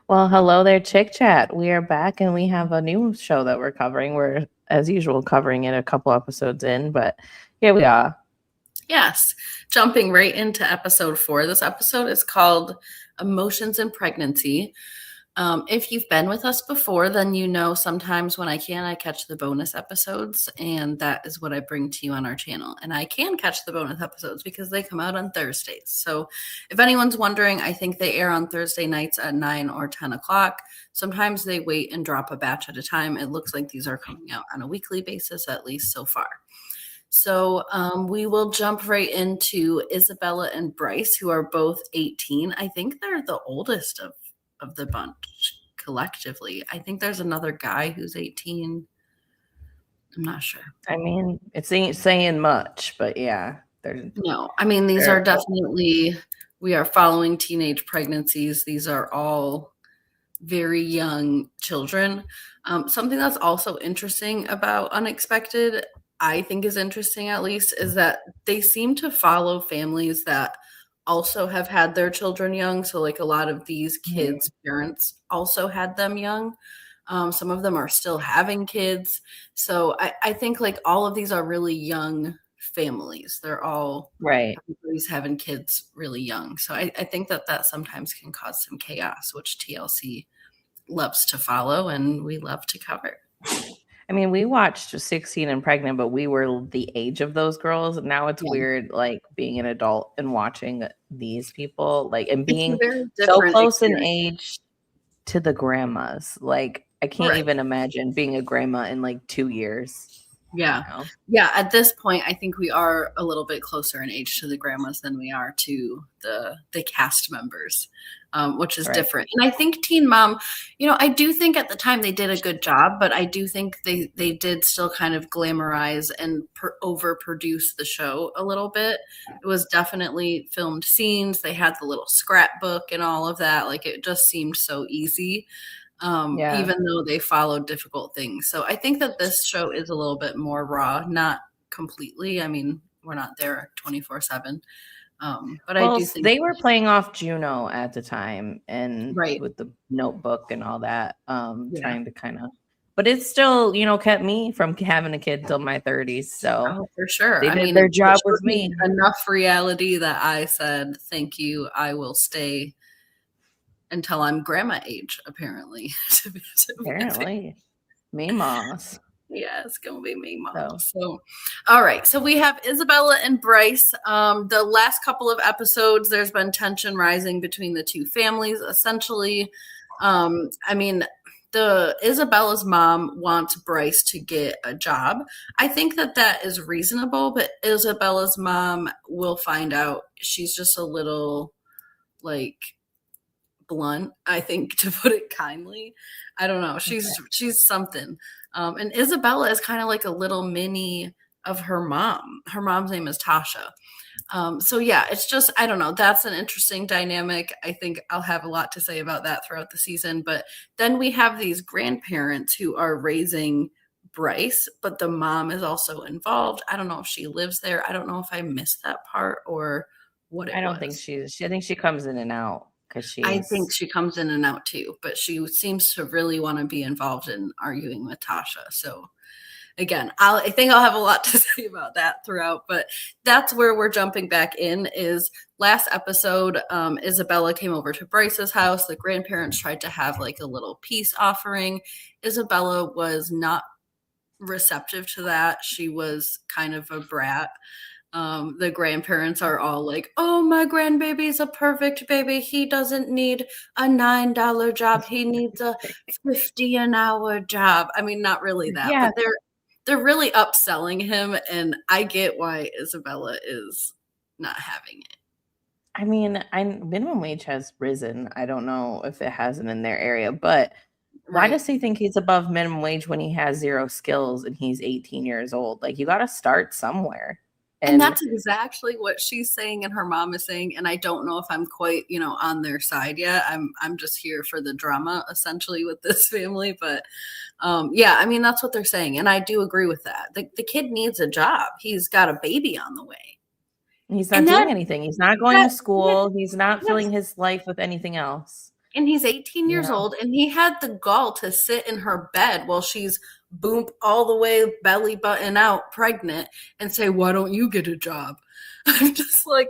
Well, hello there, Chick Chat. We are back and we have a new show that we're covering. We're, as usual, covering it a couple episodes in, but here we are. Yes, jumping right into episode 4. This episode is called Emotions in Pregnancy. If you've been with us before, then you know sometimes when I catch the bonus episodes, and that is what I bring to you on our channel. And I can catch the bonus episodes because they come out on Thursdays. So if anyone's wondering, I think they air on Thursday nights at 9 or 10 o'clock. Sometimes they wait and drop a batch at a time. It looks like these are coming out on a weekly basis, at least so far. So we will jump right into Isabella and Bryce, who are both 18. I think they're the oldest of the bunch collectively. I think there's another guy who's 18. I'm not sure. I mean, it ain't saying much, but yeah. No, I mean, these are definitely, we are following teenage pregnancies. These are all very young children. Something that's also interesting about Unexpected, I think is interesting at least, is that they seem to follow families that also have had their children young. So like a lot of these kids' parents also had them young. Some of them are still having kids. So I think like all of these are really young families. They're all right. Everybody's having kids really young. So I think that sometimes can cause some chaos, which TLC loves to follow and we love to cover. I mean, we watched 16 and Pregnant, but we were the age of those girls. Now it's weird, like being an adult and watching these people, like, and being so close in age to the grandmas. Like, I can't even imagine being a grandma in like 2 years. Yeah. You know? Yeah. At this point, I think we are a little bit closer in age to the grandmas than we are to the cast members, which is different. And I think Teen Mom, I do think at the time they did a good job, but I do think they did still kind of glamorize and overproduce the show a little bit. It was definitely filmed scenes. They had the little scrapbook and all of that. Like it just seemed so easy. Even though they followed difficult things. So I think that this show is a little bit more raw, not completely. I mean, we're not there 24/7. But I do think they were playing off Juno at the time and with the Notebook and all that, trying to kind of, but it still, kept me from having a kid till my 30s. So for sure. They did their job with me. Enough reality that I said, thank you. I will stay until I'm grandma age, apparently. Apparently. Meemaws. Yeah, it's going to be Meemaws. So, all right. So we have Isabella and Bryce. The last couple of episodes, there's been tension rising between the two families. Essentially, Isabella's mom wants Bryce to get a job. I think that is reasonable, but Isabella's mom will find out she's just a little like blunt, I think, to put it kindly. I don't know. She's something. And Isabella is kind of like a little mini of her mom. Her mom's name is Tasha. So yeah, it's just, I don't know. That's an interesting dynamic. I think I'll have a lot to say about that throughout the season. But then we have these grandparents who are raising Bryce, but the mom is also involved. I don't know if she lives there. I don't know if I missed that part or what it was. I don't think I think she comes in and out. I think she comes in and out too, but she seems to really want to be involved in arguing with Tasha. So again, I think I'll have a lot to say about that throughout, but that's where we're jumping back in. Is last episode, Isabella came over to Bryce's house. The grandparents tried to have like a little peace offering. Isabella was not receptive to that. She was kind of a brat. The grandparents are all like, oh, my grandbaby's a perfect baby. He doesn't need a $9 job. He needs a $50 an hour job. I mean, not really that, but they're really upselling him. And I get why Isabella is not having it. I mean, minimum wage has risen. I don't know if it hasn't in their area, but why does he think he's above minimum wage when he has 0 skills and he's 18 years old? Like, you got to start somewhere. And that's exactly what she's saying and her mom is saying. And I don't know if I'm quite, on their side yet. I'm just here for the drama essentially with this family. But yeah, I mean, that's what they're saying. And I do agree with that. The kid needs a job. He's got a baby on the way. He's not doing anything. He's not going to school. He's not filling his life with anything else. And he's 18 years old, and he had the gall to sit in her bed while she's boom all the way belly button out pregnant and say, why don't you get a job? I'm just like,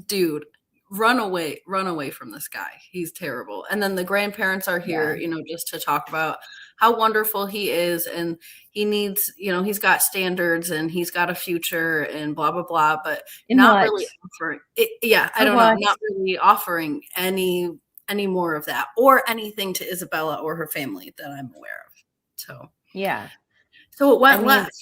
dude, run away from this guy. He's terrible. And then the grandparents are here, just to talk about how wonderful he is, and he needs, he's got standards and he's got a future and blah blah blah, but not really offering it. I don't know, not really offering any more of that or anything to Isabella or her family that I'm aware of. So so it went left.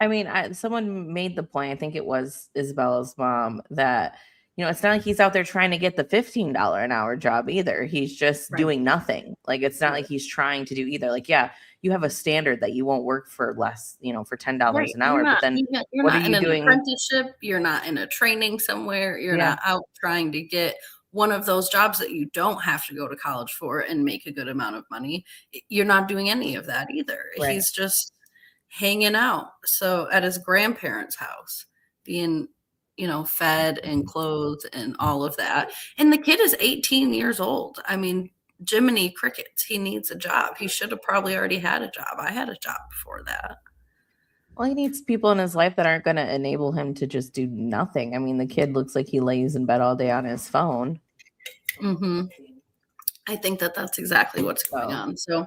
I mean, someone made the point, I think it was Isabella's mom, that, it's not like he's out there trying to get the $15 an hour job either. He's just doing nothing. Like, it's not like he's trying to do either. Like, you have a standard that you won't work for less, for $10 an hour. But then you're what not are you in doing? An apprenticeship. You're not in a training somewhere. You're not out trying to get one of those jobs that you don't have to go to college for and make a good amount of money. You're not doing any of that either. Right. He's just hanging out at his grandparents' house, being fed and clothed and all of that. And the kid is 18 years old. I mean, Jiminy Crickets, he needs a job. He should have probably already had a job. I had a job before that. Well, he needs people in his life that aren't going to enable him to just do nothing. I mean, the kid looks like he lays in bed all day on his phone. I think that's exactly what's going on. So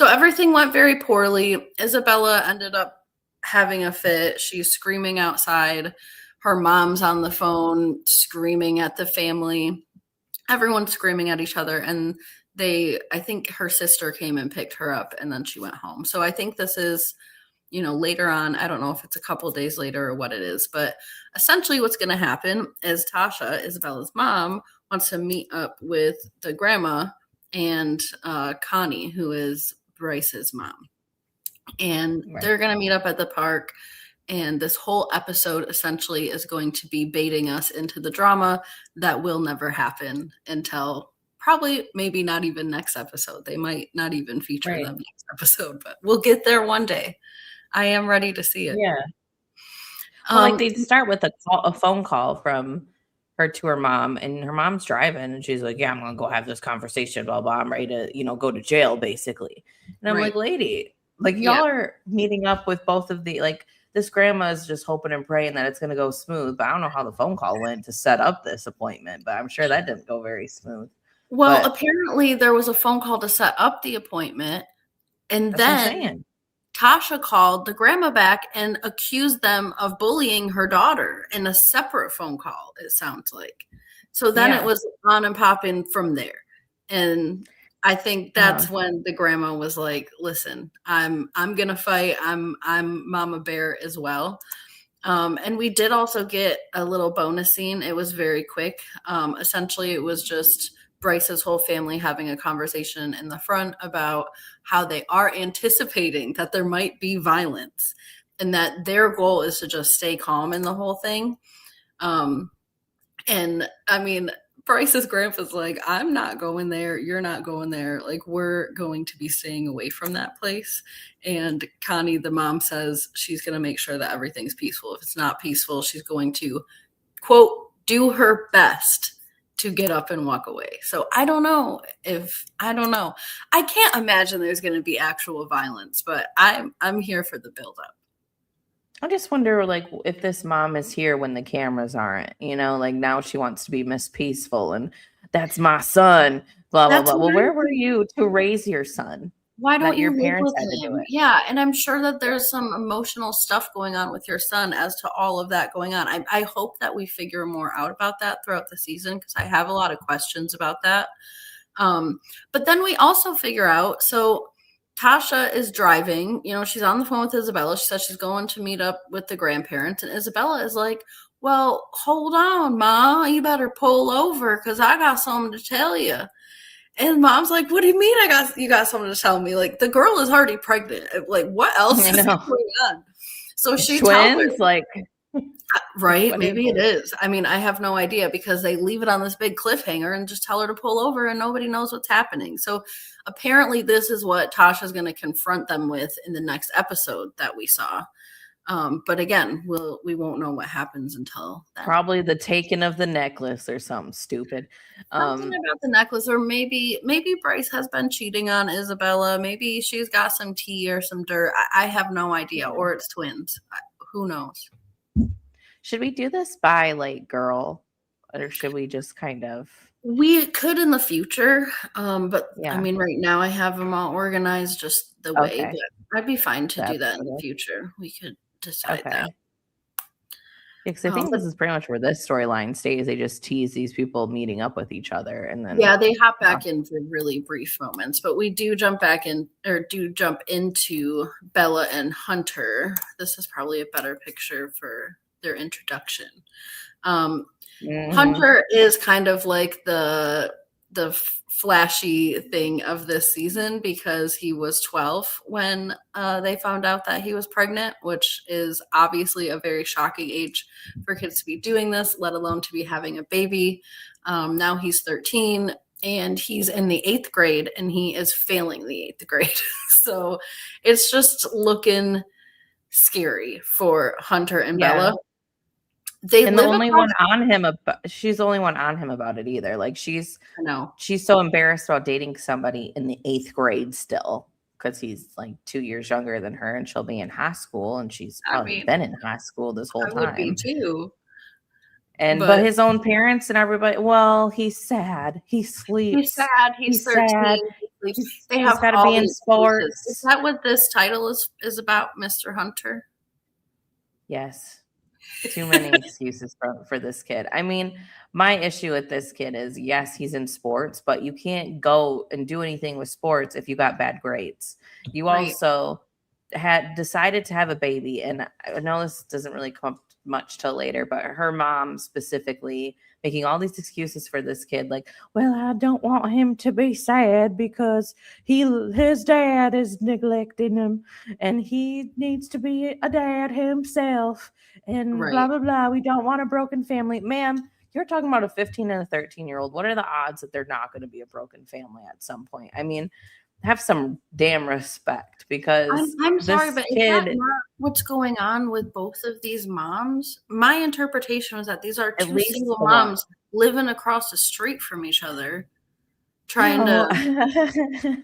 everything went very poorly. Isabella ended up having a fit. She's screaming outside. Her mom's on the phone screaming at the family. Everyone's screaming at each other. And I think her sister came and picked her up, and then she went home. So I think this is, later on. I don't know if it's a couple of days later or what it is, but essentially what's going to happen is Tasha, Isabella's mom, wants to meet up with the grandma and Connie, who is Bryce's mom. And they're going to meet up at the park. And this whole episode essentially is going to be baiting us into the drama that will never happen until probably maybe not even next episode. They might not even feature them next episode, but we'll get there one day. I am ready to see it. Yeah. Well, they'd start with a phone call from her to her mom, and her mom's driving, and she's like, yeah, I'm going to go have this conversation, blah, blah. I'm ready to, go to jail, basically. And I'm like, lady, like, y'all are meeting up with both of the, like, this grandma is just hoping and praying that it's going to go smooth. But I don't know how the phone call went to set up this appointment, but I'm sure that didn't go very smooth. Well, apparently there was a phone call to set up the appointment. And then Tasha called the grandma back and accused them of bullying her daughter in a separate phone call, it sounds like. So then it was on and popping from there. And I think that's when the grandma was like, listen, I'm going to fight. I'm Mama Bear as well. And we did also get a little bonus scene. It was very quick. Essentially, it was just Bryce's whole family having a conversation in the front about how they are anticipating that there might be violence and that their goal is to just stay calm in the whole thing. And I mean, Bryce's grandpa's like, I'm not going there. You're not going there. Like, we're going to be staying away from that place. And Connie, the mom, says she's going to make sure that everything's peaceful. If it's not peaceful, she's going to, quote, do her best to get up and walk away. So I don't know. I can't imagine there's going to be actual violence, but I'm here for the buildup. I just wonder, like, if this mom is here when the cameras aren't, like now she wants to be Miss Peaceful and that's my son, blah, blah, blah. Well, where were you to raise your son? Why don't your parents had to do it? Yeah, and I'm sure that there's some emotional stuff going on with your son as to all of that going on. I hope that we figure more out about that throughout the season because I have a lot of questions about that. But then we also figure out, so Tasha is driving, she's on the phone with Isabella. She says she's going to meet up with the grandparents. And Isabella is like, well, hold on, Ma, you better pull over because I got something to tell you. And Mom's like, what do you mean you got something to tell me? Like, the girl is already pregnant. Like, what else is going on? So she tells her, like, right? Maybe it is. I mean, I have no idea because they leave it on this big cliffhanger and just tell her to pull over and nobody knows what's happening. So apparently this is what Tasha's going to confront them with in the next episode that we saw. But again, we won't know what happens until that. Probably the taking of the necklace or something stupid. Something about the necklace, or maybe Bryce has been cheating on Isabella. Maybe she's got some tea or some dirt. I have no idea. Or it's twins. Who knows? Should we do this by like girl, or should we just kind of? We could in the future, but yeah. I mean, right now I have them all organized just the way. But I'd be fine to do that in the future. We could decide that. Because I think this is pretty much where this storyline stays. They just tease these people meeting up with each other, and then they hop back in for really brief moments. But we do jump into Bella and Hunter. This is probably a better picture for their introduction. Hunter is kind of like the flashy thing of this season because he was 12 when they found out that he was pregnant, which is obviously a very shocking age for kids to be doing this, let alone to be having a baby. Now he's 13 and he's in the 8th grade and he is failing the 8th grade. So it's just looking scary for Hunter and Bella. She's the only one on him about it either. Like she's so embarrassed about dating somebody in the 8th grade still because he's like 2 years younger than her and she'll be in high school and she's probably been in high school this whole time. I would be too. But his own parents and everybody, well, he's sad. He sleeps. He's sad. He's 13. Sad. He sleeps. They have got to be in sports. Is that what this title is about, Mr. Hunter? Yes. Too many excuses for this kid. I mean, my issue with this kid is, yes, he's in sports, but you can't go and do anything with sports if you got bad grades. You also had decided to have a baby, and I know this doesn't really come up much till later, but her mom specifically making all these excuses for this kid, like, well, I don't want him to be sad because his dad is neglecting him and he needs to be a dad himself and blah, blah, blah. We don't want a broken family. Ma'am, you're talking about a 15 and a 13-year-old. What are the odds that they're not going to be a broken family at some point? I mean, have some damn respect because I'm sorry, but is that not what's going on with both of these moms? My interpretation was that these are two single moms living across the street from each other, trying to.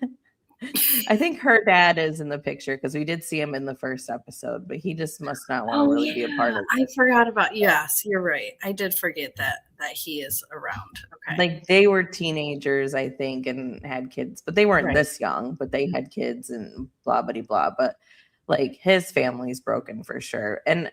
I think her dad is in the picture because we did see him in the first episode, but he just must not want to really be a part of it. I forgot about. Yes, you're right. I did forget that he is around. Okay, like they were teenagers, I think, and had kids, but they weren't this young. But they had kids and blah blah blah. But like his family's broken for sure. And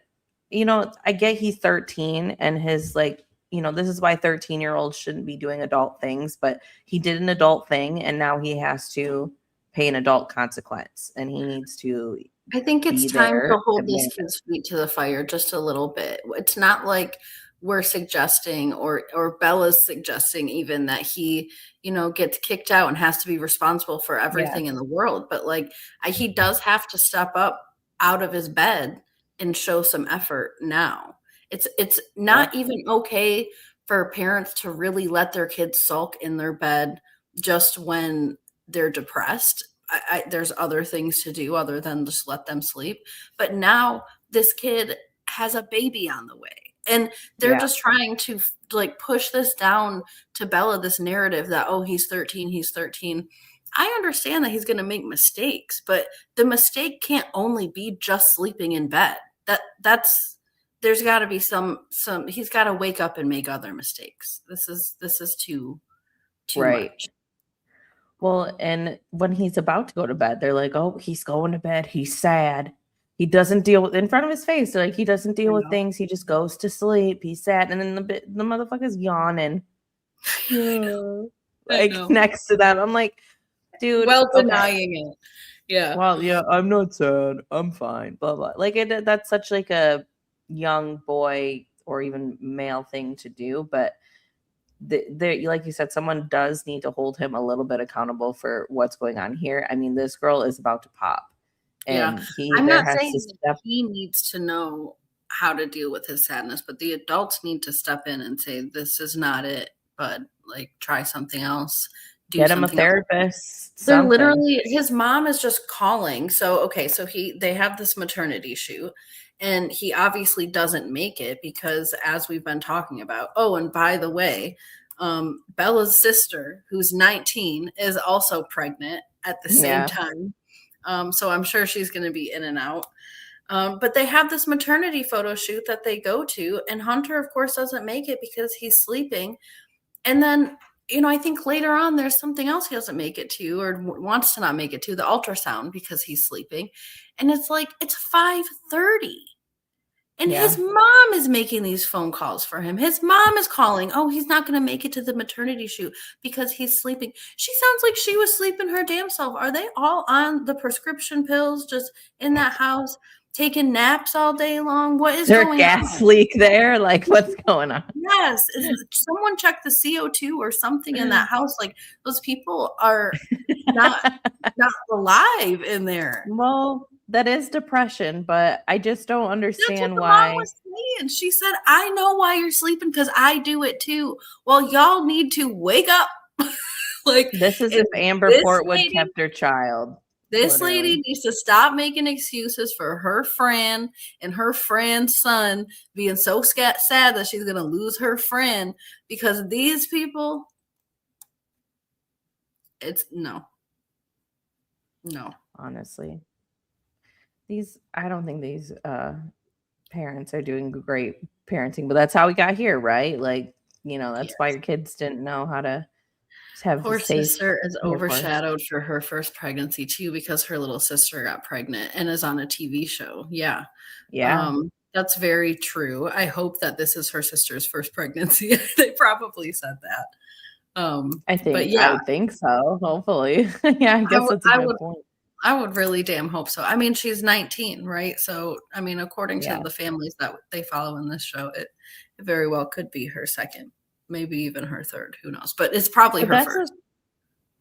I get he's 13 and his this is why 13-year-olds shouldn't be doing adult things. But he did an adult thing, and now he has to pay an adult consequence, and he needs to. I think it's time to hold these kids' feet to the fire just a little bit. It's not like we're suggesting or Bella's suggesting even that he, gets kicked out and has to be responsible for everything in the world. But he does have to step up out of his bed and show some effort now. It's not even okay for parents to really let their kids sulk in their bed just when they're depressed. There's other things to do other than just let them sleep. But now this kid has a baby on the way. And they're just trying to push this down to Bella, this narrative that, he's 13, he's 13. I understand that he's going to make mistakes, but the mistake can't only be just sleeping in bed. There's got to be some he's got to wake up and make other mistakes. This is too much. Well, and when he's about to go to bed, they're like, oh, he's going to bed. He's sad. He doesn't deal with in front of his face. They're like, he doesn't deal with things. He just goes to sleep. He's sad. And then the motherfucker's yawning. Next to them. I'm like, dude. Well, denying it. Yeah. Well, yeah, I'm not sad. I'm fine. Blah, blah. That's such a young boy or even male thing to do. But like you said, someone does need to hold him a little bit accountable for what's going on here. I mean, this girl is about to pop. And I'm not saying that he needs to know how to deal with his sadness, but the adults need to step in and say, this is not it, but try something else. Get him a therapist. They're literally, his mom is just calling. So, okay, so they have this maternity shoot And he obviously doesn't make it because, as we've been talking about, oh, and by the way, Bella's sister, who's 19, is also pregnant at the same time. So I'm sure she's going to be in and out. But they have this maternity photo shoot that they go to, and Hunter, of course, doesn't make it because he's sleeping. And then, I think later on there's something else he doesn't make it to, or wants to not make it to, the ultrasound, because he's sleeping. And it's like, it's 5:30. And his mom is making these phone calls for him. His mom is calling. Oh, he's not going to make it to the maternity shoot because he's sleeping. She sounds like she was sleeping her damn self. Are they all on the prescription pills, just in that house, taking naps all day long? What is going on? Is there a gas leak there? Like, what's going on? Yes. Someone check the CO2 or something in that house. Like, those people are not alive in there. Well, that is depression, but I just don't understand why. Mom was saying. She said, I know why you're sleeping because I do it too. Well, y'all need to wake up. Like, this is if Amber Portwood kept her child. This lady needs to stop making excuses for her friend and her friend's son being so sad that she's going to lose her friend, because these people, it's no. Honestly. I don't think these parents are doing great parenting, but that's how we got here, right? Like, that's why your kids didn't know how to have. Poor sister is overshadowed for her first pregnancy too, because her little sister got pregnant and is on a TV show. Yeah. That's very true. I hope that this is her sister's first pregnancy. They probably said that. I would think so. Hopefully. Yeah, I guess that's a good point. I would really damn hope so. I mean, she's 19, right? So, I mean, according to the families that they follow in this show, it very well could be her second, maybe even her third. Who knows? But it's probably her first.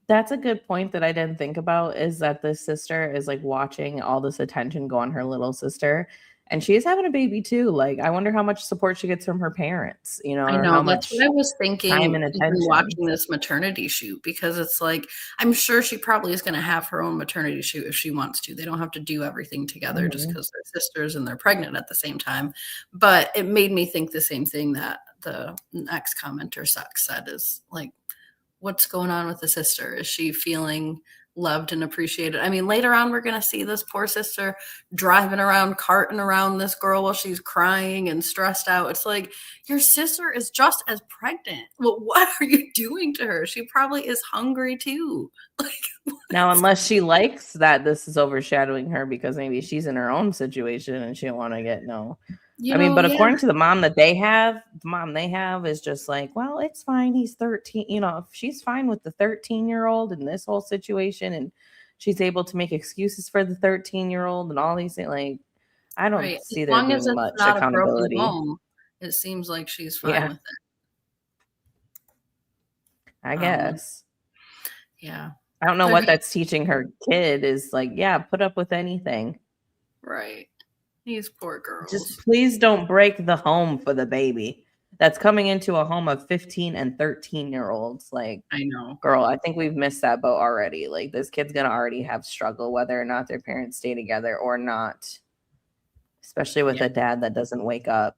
That's a good point that I didn't think about, is that this sister is like watching all this attention go on her little sister. And she's having a baby too. Like, I wonder how much support she gets from her parents, I know, how that's what I was thinking time and attention watching this maternity shoot, because it's like, I'm sure she probably is going to have her own maternity shoot if she wants to. They don't have to do everything together just because they're sisters and they're pregnant at the same time. But it made me think the same thing that the next commenter said, is like, what's going on with the sister? Is she feeling loved and appreciated? I mean, later on, we're going to see this poor sister driving around, carting around this girl while she's crying and stressed out. It's like, your sister is just as pregnant. Well, what are you doing to her? She probably is hungry too. Like, now, unless she likes that this is overshadowing her because maybe she's in her own situation and she don't want to get but according to the mom that they have, the mom they have is just like, well, it's fine. He's 13. If she's fine with the 13-year-old in this whole situation, and she's able to make excuses for the 13-year-old and all these things, like, I don't see there being much accountability. It seems like she's fine with it. I guess. Yeah. I don't know what that's teaching her kid, is like, put up with anything. Right. These poor girls. Just please don't break the home for the baby that's coming into a home of 15 and 13-year-olds. Like, I know, girl, I think we've missed that boat already. Like, this kid's going to already have struggle whether or not their parents stay together or not, especially with a dad that doesn't wake up.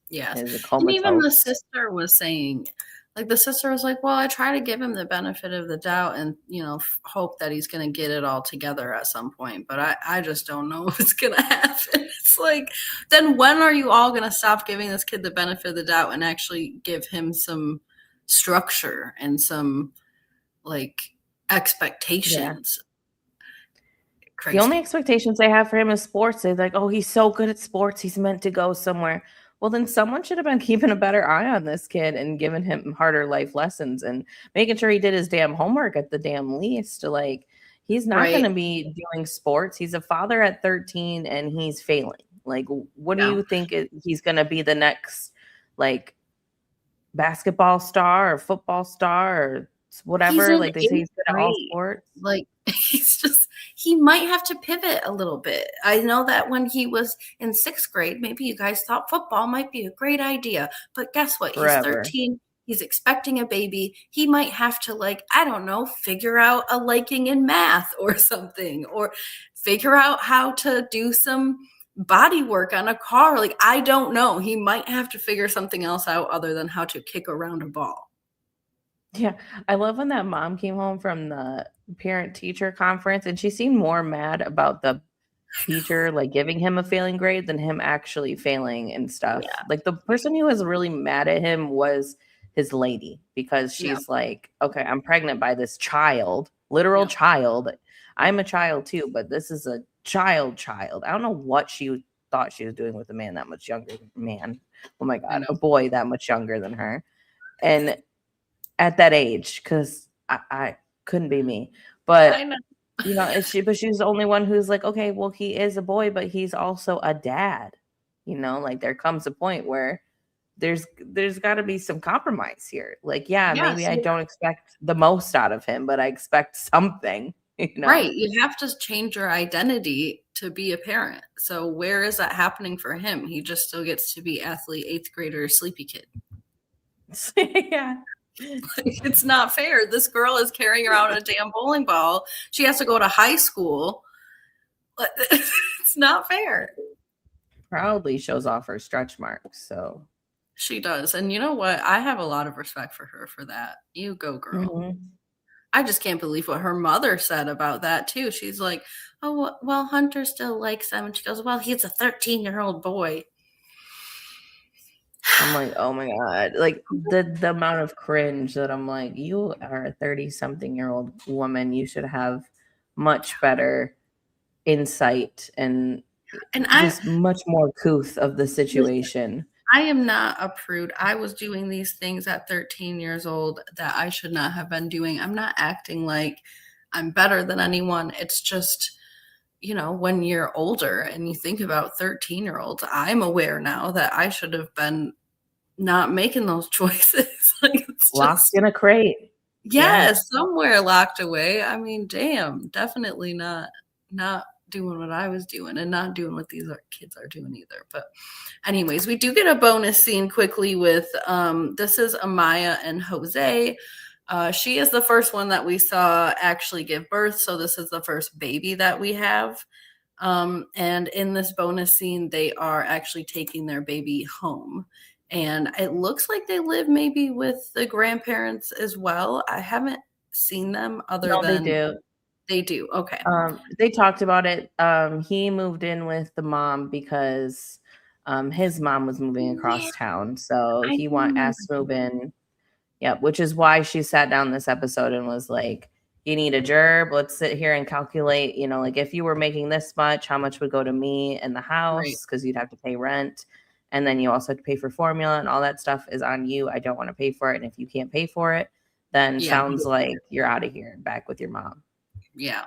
Yes. And even the sister was saying, like, the sister was like, well, I try to give him the benefit of the doubt and, hope that he's going to get it all together at some point. But I just don't know if it's going to happen. It's like, then when are you all going to stop giving this kid the benefit of the doubt and actually give him some structure and some, like, expectations? The only expectations they have for him is sports. They're like, oh, he's so good at sports, he's meant to go somewhere. Well, then someone should have been keeping a better eye on this kid and giving him harder life lessons and making sure he did his damn homework at the damn least. Like, he's not going to be doing sports. He's a father at 13 and he's failing. Like, what do you think he's going to be the next, like, basketball star or football star or whatever? Like, they say he's good at all sports. Like, he might have to pivot a little bit. I know that when he was in 6th grade, maybe you guys thought football might be a great idea. But guess what? He's 13. He's expecting a baby. He might have to, like, I don't know, figure out a liking in math or something, or figure out how to do some body work on a car. Like, I don't know. He might have to figure something else out other than how to kick around a ball. Yeah, I love when that mom came home from the parent-teacher conference, and she seemed more mad about the teacher, like, giving him a failing grade than him actually failing and stuff. Yeah. Like, the person who was really mad at him was his lady, because Yeah. she's like, "Okay, I'm pregnant by this child, literal child. I'm a child too, but this is a child. I don't know what she thought she was doing with a man that much younger. Man, oh my God, a boy that much younger than her. And at that age, because I couldn't be me. But I know. you know, but she's the only one who's like, okay, well, he is a boy, but he's also a dad. You know, like there comes a point where there's got to be some compromise here. Like, yeah, maybe I don't expect the most out of him, but I expect something. You know? Right. You have to change your identity to be a parent. So where is that happening for him? He just still gets to be athlete, 8th grader, sleepy kid. Yeah. It's not fair. This girl is carrying around a damn bowling ball. She has to go to high school. It's not fair. Proudly shows off her stretch marks. So she does. And you know what? I have a lot of respect for her for that. You go, girl. Mm-hmm. I just can't believe what her mother said about that too. She's like, oh, well, Hunter still likes them. And she goes, well, he's a 13-year-old boy. I'm like, oh my God. Like the amount of cringe that I'm like, you are a 30-something-year-old woman. You should have much better insight and just much more couth of the situation. I am not a prude. I was doing these things at 13 years old that I should not have been doing. I'm not acting like I'm better than anyone. It's just, you know, when you're older and you think about 13-year-olds, I'm aware now that I should have been not making those choices. Like, it's locked in a crate. Yes, somewhere locked away. I mean, damn, definitely not doing what I was doing and not doing what these kids are doing either. But anyways, we do get a bonus scene quickly with this is Amaya and Jose. She is the first one that we saw actually give birth. So this is the first baby that we have. And in this bonus scene, they are actually taking their baby home. And it looks like they live maybe with the grandparents as well. I haven't seen them than they do. They do. Okay. They talked about it. He moved in with the mom because his mom was moving across town. So he asked to move in. Yeah, which is why she sat down this episode and was like, you need a gerb. Let's sit here and calculate, you know, like if you were making this much, how much would go to me and the house? Because you'd have to pay rent. And then you also have to pay for formula and all that stuff is on you. I don't want to pay for it. And if you can't pay for it, then sounds like you're out of here and back with your mom. Yeah.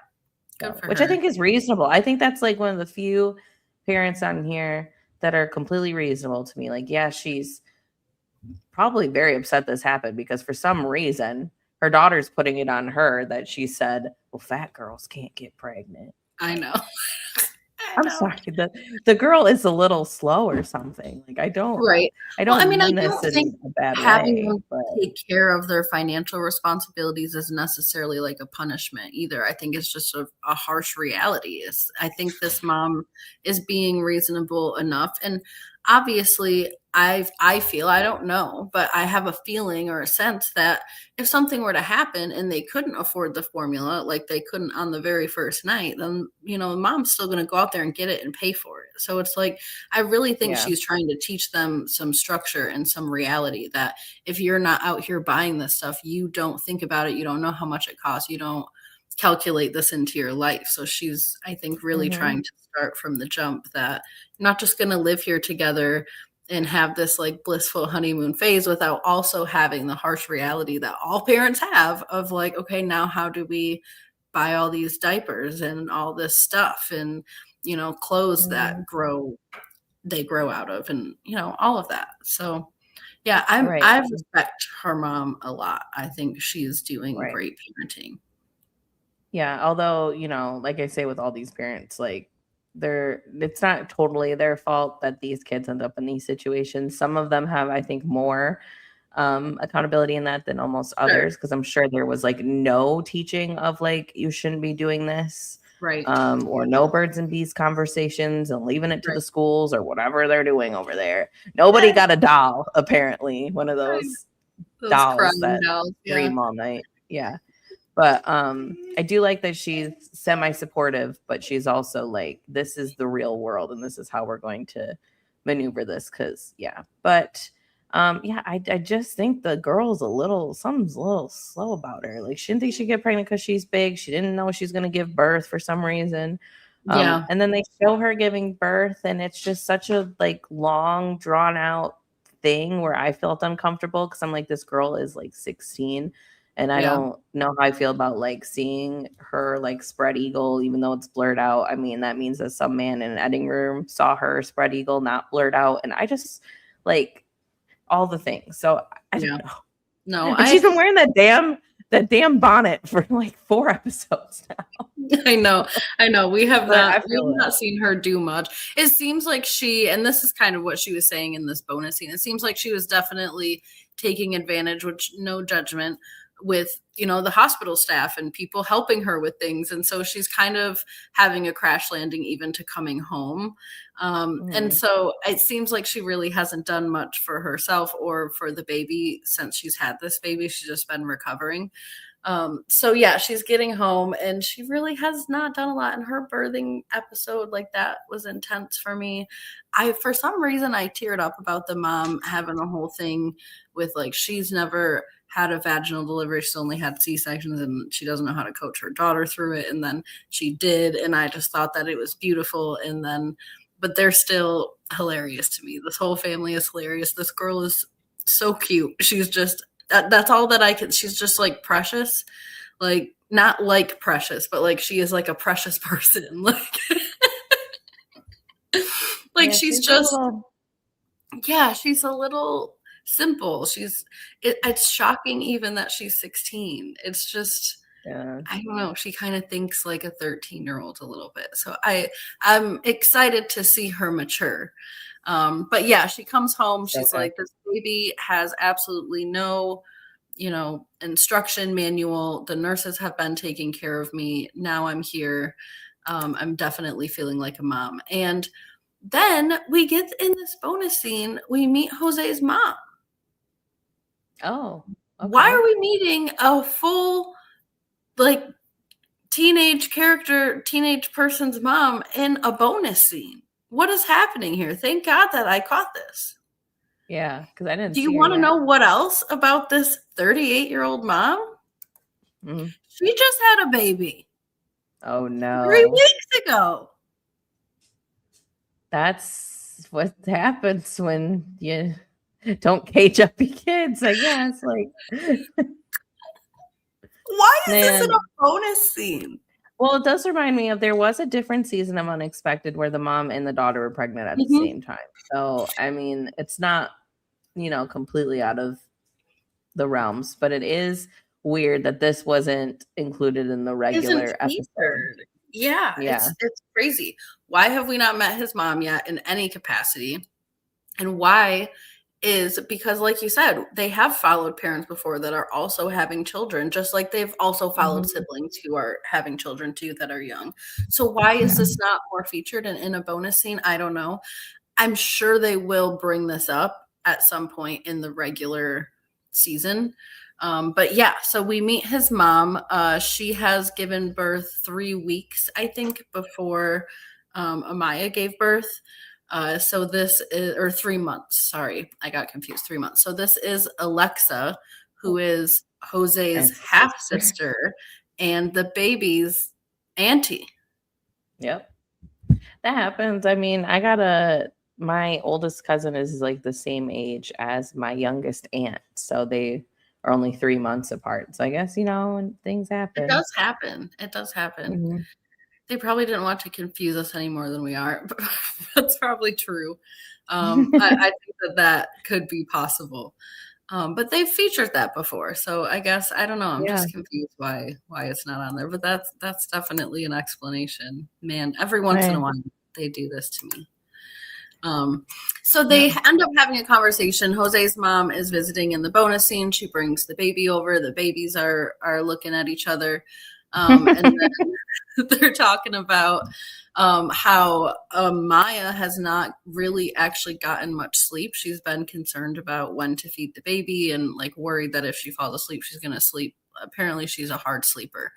Good for her. I think is reasonable. I think that's like one of the few parents on here that are completely reasonable to me. Like, yeah, she's probably very upset this happened because for some reason her daughter's putting it on her that she said, well, fat girls can't get pregnant. I know. I'm sorry. The girl is a little slow or something. Like I don't think having them take care of their financial responsibilities is necessarily like a punishment either. I think it's just a harsh reality. I think this mom is being reasonable enough. And obviously I feel, I don't know, but I have a feeling or a sense that if something were to happen and they couldn't afford the formula, like they couldn't on the very first night, then, you know, mom's still going to go out there and get it and pay for it. So it's like, I really think she's trying to teach them some structure and some reality that if you're not out here buying this stuff, you don't think about it. You don't know how much it costs. You don't calculate this into your life. So she's, I think, really trying to start from the jump that you're not just going to live here together and have this like blissful honeymoon phase without also having the harsh reality that all parents have of like, okay, now how do we buy all these diapers and all this stuff and, you know, clothes that they grow out of and, you know, all of that. So yeah, I respect her mom a lot. I think she's doing great parenting. Yeah, although, you know, like I say with all these parents, like it's not totally their fault that these kids end up in these situations. Some of them have, I think, more accountability in that than almost others, because I'm sure there was like no teaching of like you shouldn't be doing this. Right. Or no birds and bees conversations and leaving it to the schools or whatever they're doing over there. Nobody got a doll, apparently. One of those dolls that scream all night. Yeah. But I do like that she's semi-supportive, but she's also like, this is the real world and this is how we're going to maneuver this. But I just think the girl's something's a little slow about her. Like, she didn't think she'd get pregnant because she's big. She didn't know she's going to give birth for some reason. And then they show her giving birth, and it's just such a like long, drawn out thing where I felt uncomfortable because I'm like, this girl is like 16. And I don't know how I feel about like seeing her like spread eagle, even though it's blurred out. I mean, that means that some man in an editing room saw her spread eagle, not blurred out. And I just like all the things. So I don't know. No, and she's been wearing that damn bonnet for like 4 episodes now. I know. We have not seen her do much. It seems like and this is kind of what she was saying in this bonus scene. It seems like she was definitely taking advantage, which no judgment, with the hospital staff and people helping her with things, and so she's kind of having a crash landing even to coming home, and so it seems like she really hasn't done much for herself or for the baby since she's had this baby. She's just been recovering. She's getting home, and she really has not done a lot. In her birthing episode, like, that was intense for me. For some reason, I teared up about the mom having a whole thing with like, she's never had a vaginal delivery. She's only had C-sections, and she doesn't know how to coach her daughter through it. And then she did, and I just thought that it was beautiful. But they're still hilarious to me. This whole family is hilarious. This girl is so cute. She's just, that's all that I can. She's just like precious, like not like precious, but like she is like a precious person. Like, she's just, she's a little simple. It's shocking even that she's 16. It's just, I don't know. She kind of thinks like a 13-year-old a little bit. So I'm excited to see her mature. But she comes home. She's like, this baby has absolutely no, instruction manual. The nurses have been taking care of me. Now I'm here. I'm definitely feeling like a mom. And then we get in this bonus scene, we meet Jose's mom. Oh, okay. Why are we meeting a full, like, teenage person's mom in a bonus scene? What is happening here? Thank God that I caught this. Yeah, because I didn't. Do you want to know what else about this 38-year-old mom? Mm-hmm. She just had a baby. Oh no! 3 weeks ago. That's what happens when you don't cage up your kids, I guess. Like, why is this in a bonus scene? Well, it does remind me of, there was a different season of Unexpected where the mom and the daughter were pregnant at the same time. So, I mean, it's not, completely out of the realms, but it is weird that this wasn't included in the regular episode. Yeah. It's crazy. Why have we not met his mom yet in any capacity? And why is because, like you said, they have followed parents before that are also having children, just like they've also followed siblings who are having children too that are young. So why is this not more featured in a bonus scene? I don't know. I'm sure they will bring this up at some point in the regular season. So we meet his mom. She has given birth 3 weeks, I think, before Amaya gave birth. So this is, or 3 months. Sorry, I got confused. 3 months. So this is Alexa, who is Jose's half sister and the baby's auntie. Yep. That happens. I mean, my oldest cousin is like the same age as my youngest aunt. So they are only 3 months apart. So I guess, and things happen. It does happen. Mm-hmm. They probably didn't want to confuse us any more than we are, but that's probably true. I think that could be possible. But they've featured that before. So I guess, I don't know. I'm just confused why it's not on there, but that's definitely an explanation. Man, every once in a while they do this to me. So they end up having a conversation. Jose's mom is visiting in the bonus scene. She brings the baby over. The babies are looking at each other. And then they're talking about how Maya has not really actually gotten much sleep. She's been concerned about when to feed the baby and like worried that if she falls asleep, she's going to sleep. Apparently she's a hard sleeper.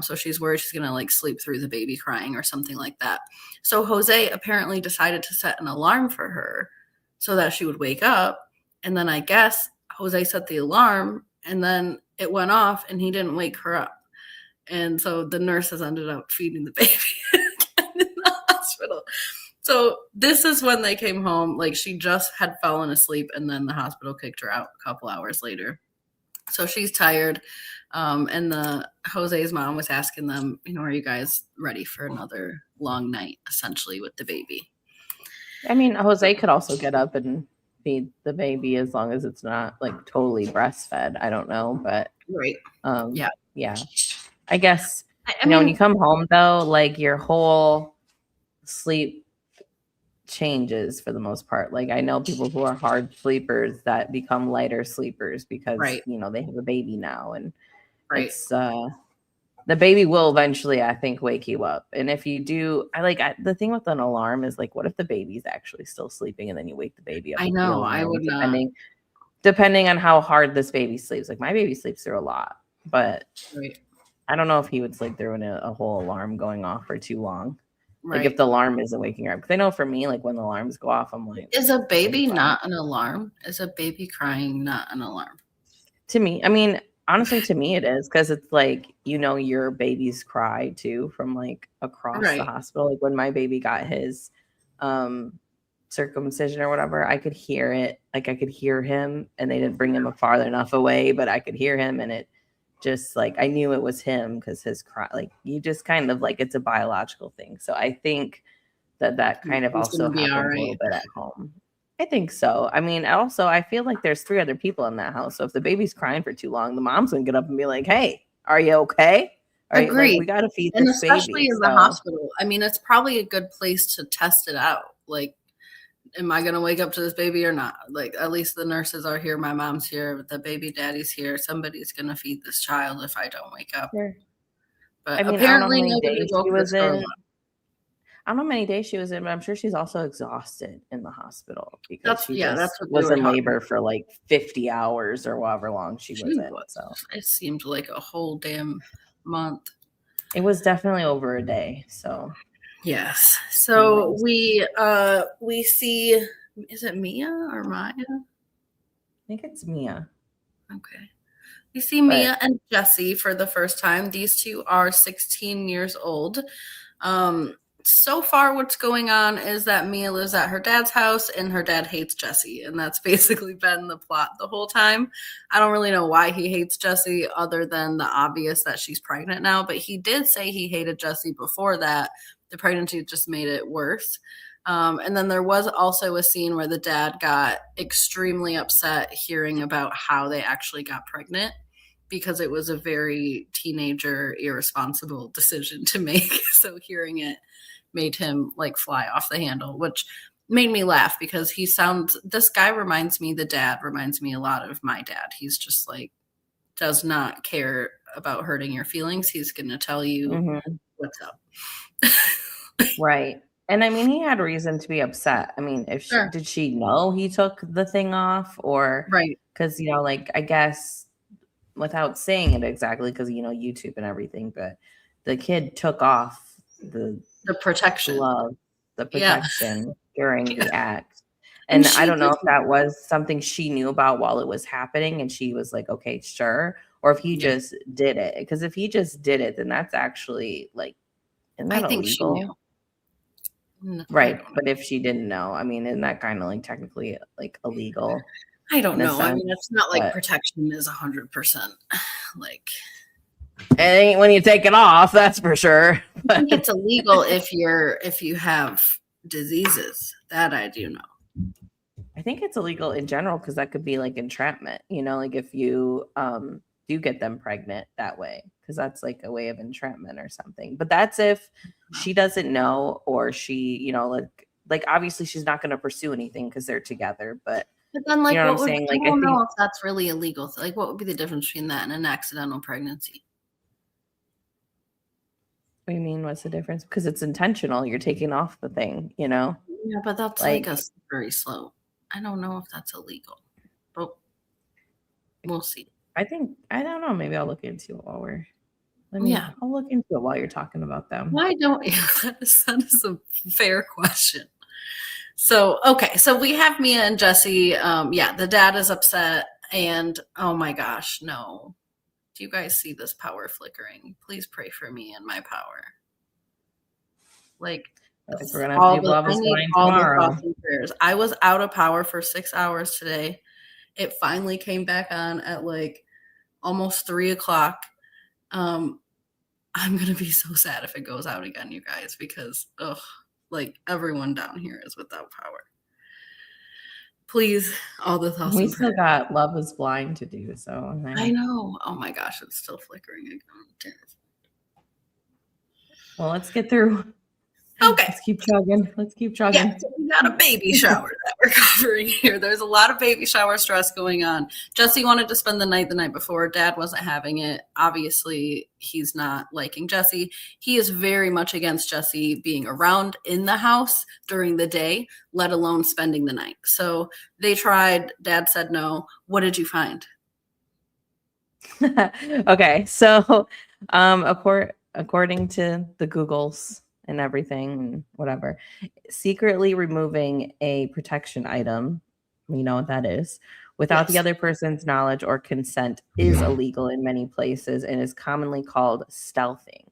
So she's worried she's going to like sleep through the baby crying or something like that. So Jose apparently decided to set an alarm for her so that she would wake up. And then I guess Jose set the alarm and then it went off and he didn't wake her up. And so the nurses ended up feeding the baby again in the hospital. So this is when they came home. Like she just had fallen asleep and then the hospital kicked her out a couple hours later. So she's tired. And Jose's mom was asking them, are you guys ready for another long night, essentially, with the baby? I mean, Jose could also get up and feed the baby as long as it's not like totally breastfed. I don't know, but right. Yeah. I guess, I mean, when you come home though, like your whole sleep changes for the most part. Like I know people who are hard sleepers that become lighter sleepers because, they have a baby now and it's, the baby will eventually, I think, wake you up. And if you do, the thing with an alarm is like, what if the baby's actually still sleeping and then you wake the baby up? I know, I would not. Depending on how hard this baby sleeps. Like my baby sleeps through a lot, but I don't know if he would sleep through a whole alarm going off for too long. Like if the alarm isn't waking her up. Because I know for me, like when the alarms go off, I'm like, is a baby not an alarm? Is a baby crying not an alarm? To me, I mean, honestly, to me it is because it's like, your baby's cry too from like across the hospital. Like when my baby got his circumcision or whatever, I could hear it. Like I could hear him and they didn't bring him farther enough away, but I could hear him and it just like I knew it was him because his cry, like you just kind of like it's a biological thing. So I think that kind of also happens a little bit at home. I think so. I mean, also I feel like there's 3 other people in that house. So if the baby's crying for too long, the mom's gonna get up and be like, "Hey, are you okay?" Right? Agreed. Like, we got to feed this baby. And especially in the hospital. I mean, it's probably a good place to test it out. Like, am I going to wake up to this baby or not? Like, at least the nurses are here. My mom's here. The baby daddy's here. Somebody's going to feed this child if I don't wake up. Sure. But I mean, apparently nobody woke this girl up. I don't know how many days she was in, but I'm sure she's also exhausted in the hospital because she that's what was in labor for like 50 hours or however long she was in. So it seemed like a whole damn month. It was definitely over a day. So yes. So we see, is it Mia or Maya? I think it's Mia. Okay. We see Mia and Jesse for the first time. These two are 16 years old. So far what's going on is that Mia lives at her dad's house and her dad hates Jesse. And that's basically been the plot the whole time. I don't really know why he hates Jesse other than the obvious that she's pregnant now. But he did say he hated Jesse before that. The pregnancy just made it worse. And then there was also a scene where the dad got extremely upset hearing about how they actually got pregnant because it was a very teenager, irresponsible decision to make. So hearing it made him like fly off the handle, which made me laugh because this guy reminds me, the dad reminds me a lot of my dad. He's just like, does not care about hurting your feelings. He's going to tell you what's up. Right. And I mean, he had reason to be upset. I mean, did she know he took the thing off or because, like, I guess without saying it exactly, because, YouTube and everything, but the kid took off the protection glove, the protection during the act. And I don't know if that was something she knew about while it was happening and she was like, okay, sure. Or if he just did it. Because if he just did it, then that's actually like, isn't that illegal? She knew. No, right. But if she didn't know, I mean, isn't that kind of like technically like illegal? I don't know. I mean, it's not like protection is 100% like. It ain't when you take it off, that's for sure. I think it's illegal if you have diseases. That I do know. I think it's illegal in general because that could be like entrapment. Like if you do get them pregnant that way, because that's like a way of entrapment or something. But that's if she doesn't know or she, like obviously she's not going to pursue anything because they're together. But then, like, what I'm saying? Like, I don't know if that's really illegal. Like, what would be the difference between that and an accidental pregnancy? What do you mean? What's the difference? Because it's intentional. You're taking off the thing, you know? Yeah, but that's like a slippery slope. I don't know if that's illegal, but we'll see. I don't know. Maybe I'll look into it while we're. I'll look into it while you're talking about them. Why don't you? That is a fair question. So, okay. So we have Mia and Jesse. The dad is upset. And oh my gosh, no. Do you guys see this power flickering? Please pray for me and my power. Like, we're gonna have to do Love is Blind tomorrow. I was out of power for 6 hours today. It finally came back on at like almost 3:00. I'm gonna be so sad if it goes out again, you guys, because like everyone down here is without power. Please, all the thoughts. We still got Love is Blind to do, so I know. Oh my gosh, it's still flickering again. Well, let's get through. Okay. Let's keep chugging. Yeah, so we got a baby shower that we're covering here. There's a lot of baby shower stress going on. Jesse wanted to spend the night before. Dad wasn't having it. Obviously, he's not liking Jesse. He is very much against Jesse being around in the house during the day, let alone spending the night. So they tried. Dad said no. What did you find? Okay, so according to the Googles and everything, whatever, secretly removing a protection item, you know what that is, without the other person's knowledge or consent is illegal in many places and is commonly called stealthing.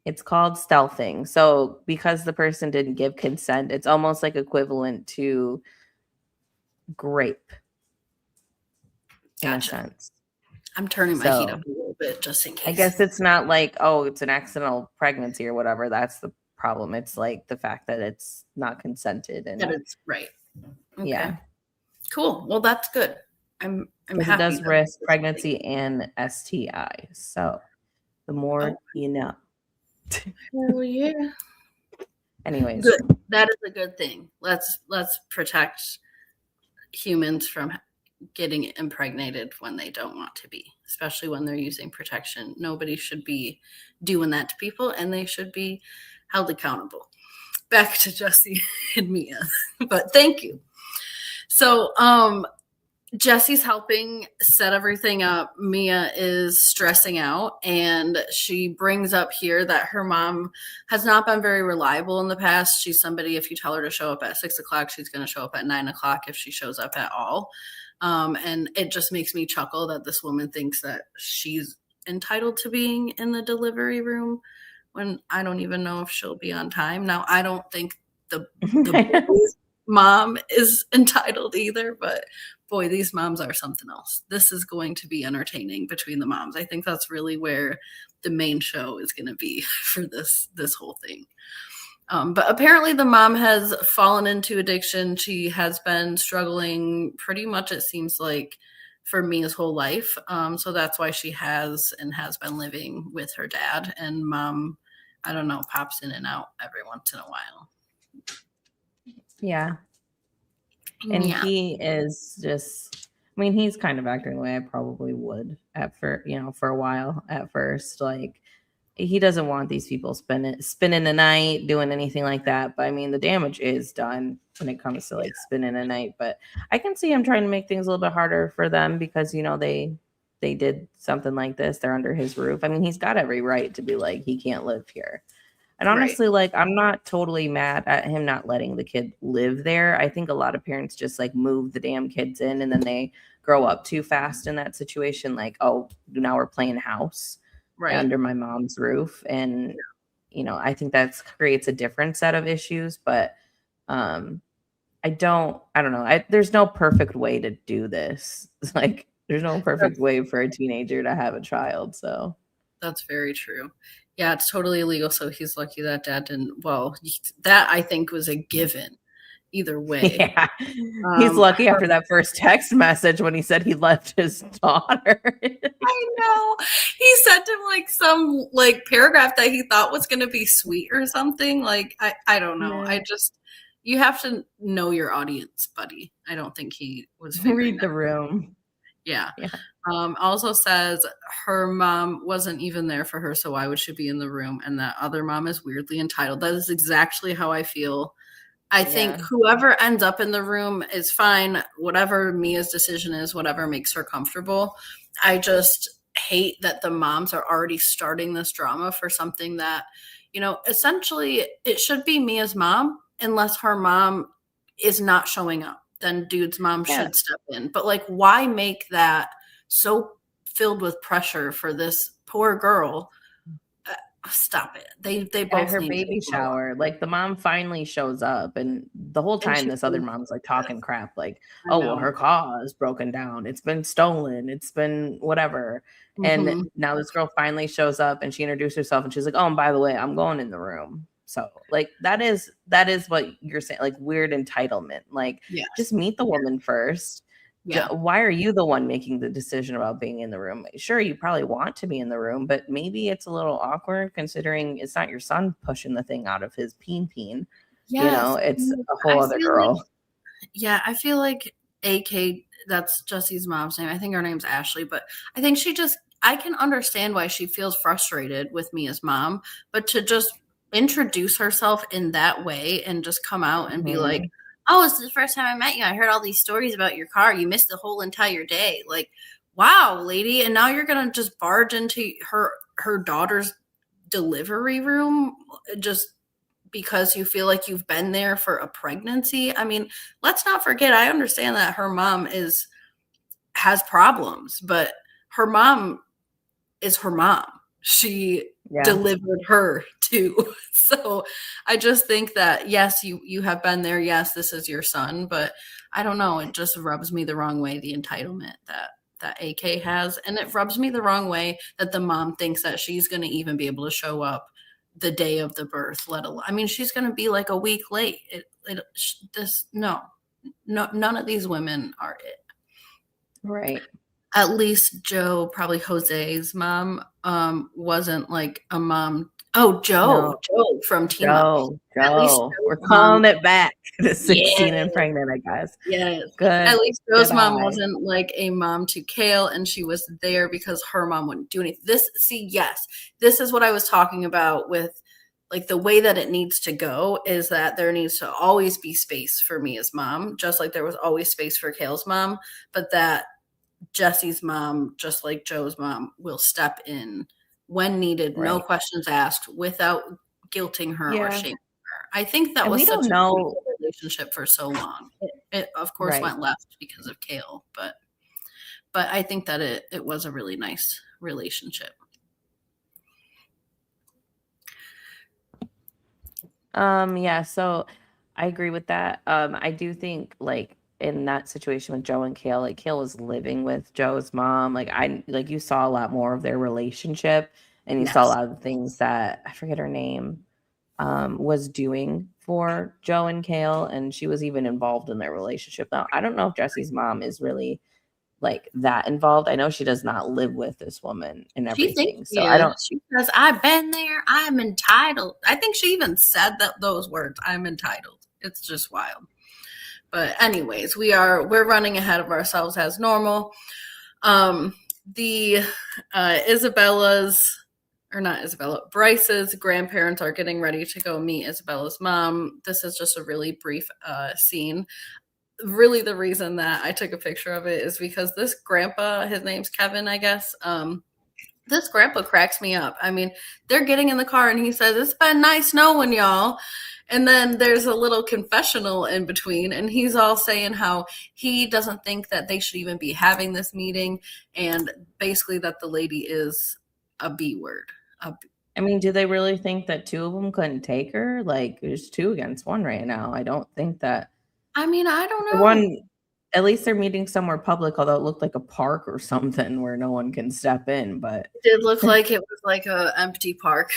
It's called stealthing. So because the person didn't give consent, it's almost like equivalent to grape in a sense. I'm turning my heat up a little bit just in case. I guess it's not like, it's an accidental pregnancy or whatever. That's the problem. It's like the fact that it's not consented and that it's right. Okay. Yeah. Cool. Well, that's good. I'm happy. It does risk pregnancy and STI. So the more you know. Oh yeah. Anyways, good. That is a good thing. Let's protect humans from getting impregnated when they don't want to be, especially when they're using protection. Nobody should be doing that to people, and they should be held accountable. Back to Jesse and Mia, but thank you. So, Jesse's helping set everything up. Mia is stressing out, and she brings up here that her mom has not been very reliable in the past. She's somebody, if you tell her to show up at 6:00, she's going to show up at 9:00 if she shows up at all. And it just makes me chuckle that this woman thinks that she's entitled to being in the delivery room when I don't even know if she'll be on time. Now, I don't think the boy's mom is entitled either, but boy, these moms are something else. This is going to be entertaining between the moms. I think that's really where the main show is going to be for this whole thing. But apparently the mom has fallen into addiction. She has been struggling pretty much, it seems like, for Mia's whole life. So that's why she has been living with her dad. And mom, I don't know, pops in and out every once in a while. Yeah. And he is just, he's kind of acting the way I probably would for a while at first. Like, he doesn't want these people spending the night doing anything like that. But the damage is done when it comes to like spending a night. But I can see him trying to make things a little bit harder for them because, they did something like this. They're under his roof. He's got every right to be like, he can't live here. And honestly, like, I'm not totally mad at him not letting the kid live there. I think a lot of parents just like move the damn kids in and then they grow up too fast in that situation. Like, oh, now we're playing house under my mom's roof. And, I think that creates a different set of issues. But I don't know. There's no perfect way to do this. Like, there's no perfect way for a teenager to have a child. So that's very true. Yeah, it's totally illegal. So he's lucky that dad didn't. Well, that I think was a given either way. Yeah. He's lucky after that first text message when he said he left his daughter. I know. He sent him like some like paragraph that he thought was going to be sweet or something. Like, I don't know. Yeah. You have to know your audience, buddy. I don't think he was read the room. Yeah. Also says her mom wasn't even there for her, so why would she be in the room? And that other mom is weirdly entitled. That is exactly how I feel. I think whoever ends up in the room is fine. Whatever Mia's decision is, whatever makes her comfortable. I just hate that the moms are already starting this drama for something that, you know, essentially it should be Mia's mom, unless her mom is not showing up. Then dude's mom should step in. But like, why make that so filled with pressure for this poor girl? Stop it. They both her need baby shower. Like the mom finally shows up, and the whole time this other mom's like talking crap, like, oh well, her car is broken down, it's been stolen, it's been whatever. And now this girl finally shows up and she introduced herself and she's like, oh, and by the way, I'm going in the room. So like that is what you're saying, like weird entitlement. Like just meet the woman first. Yeah. Why are you the one making the decision about being in the room? Sure, you probably want to be in the room, but maybe it's a little awkward considering it's not your son pushing the thing out of his peen. Yes. You know, it's a whole other girl. Like, I feel like AK, that's Jesse's mom's name. I think her name's Ashley, but I think I can understand why she feels frustrated with Mia's mom, but to just introduce herself in that way and just come out and be like, oh, this is the first time I met you. I heard all these stories about your car. You missed the whole entire day. Like, wow, lady. And now you're going to just barge into her daughter's delivery room just because you feel like you've been there for a pregnancy. I mean, let's not forget, I understand that her mom has problems, but her mom is her mom. She delivered her too. So I just think that, yes, you have been there. Yes, this is your son, but I don't know. It just rubs me the wrong way, the entitlement that AK has. And it rubs me the wrong way that the mom thinks that she's going to even be able to show up the day of the birth, let alone, I mean, she's going to be like a week late. No, none of these women are it. Right. At least Joe, probably Jose's mom, wasn't like a mom. Oh, Joe from Team Up. Joe. We're calling it back to 16 and pregnant, I guess. Yes. Good. At least Joe's mom wasn't like a mom to Kale, and she was there because her mom wouldn't do anything. This is what I was talking about with like the way that it needs to go is that there needs to always be space for Mia's mom, just like there was always space for Kale's mom, but that Jesse's mom, just like Joe's mom, will step in when needed, no questions asked, without guilting her or shaming her. I think that was such a beautiful relationship for so long. It of course went left because of Kale, but I think that it was a really nice relationship. So I agree with that. I do think like in that situation with Joe and Kale, like Kale was living with Joe's mom. Like you saw a lot more of their relationship, and you saw a lot of the things that I forget her name was doing for Joe and Kale, and she was even involved in their relationship. Now I don't know if Jesse's mom is really like that involved. I know she does not live with this woman and everything. She says, I've been there. I'm entitled. I think she even said those words. I'm entitled. It's just wild. But anyways, we're running ahead of ourselves as normal. Bryce's grandparents are getting ready to go meet Isabella's mom. This is just a really brief scene. Really, the reason that I took a picture of it is because this grandpa, his name's Kevin, I guess. This grandpa cracks me up. I mean, they're getting in the car and he says, it's been nice knowing y'all. And then there's a little confessional in between, and he's all saying how he doesn't think that they should even be having this meeting, and basically that the lady is a B word. I mean, do they really think that two of them couldn't take her? Like, there's 2 against 1 right now. I don't think that. I mean, I don't know. At least they're meeting somewhere public, although it looked like a park or something where no one can step in. But it did look like it was like an empty park.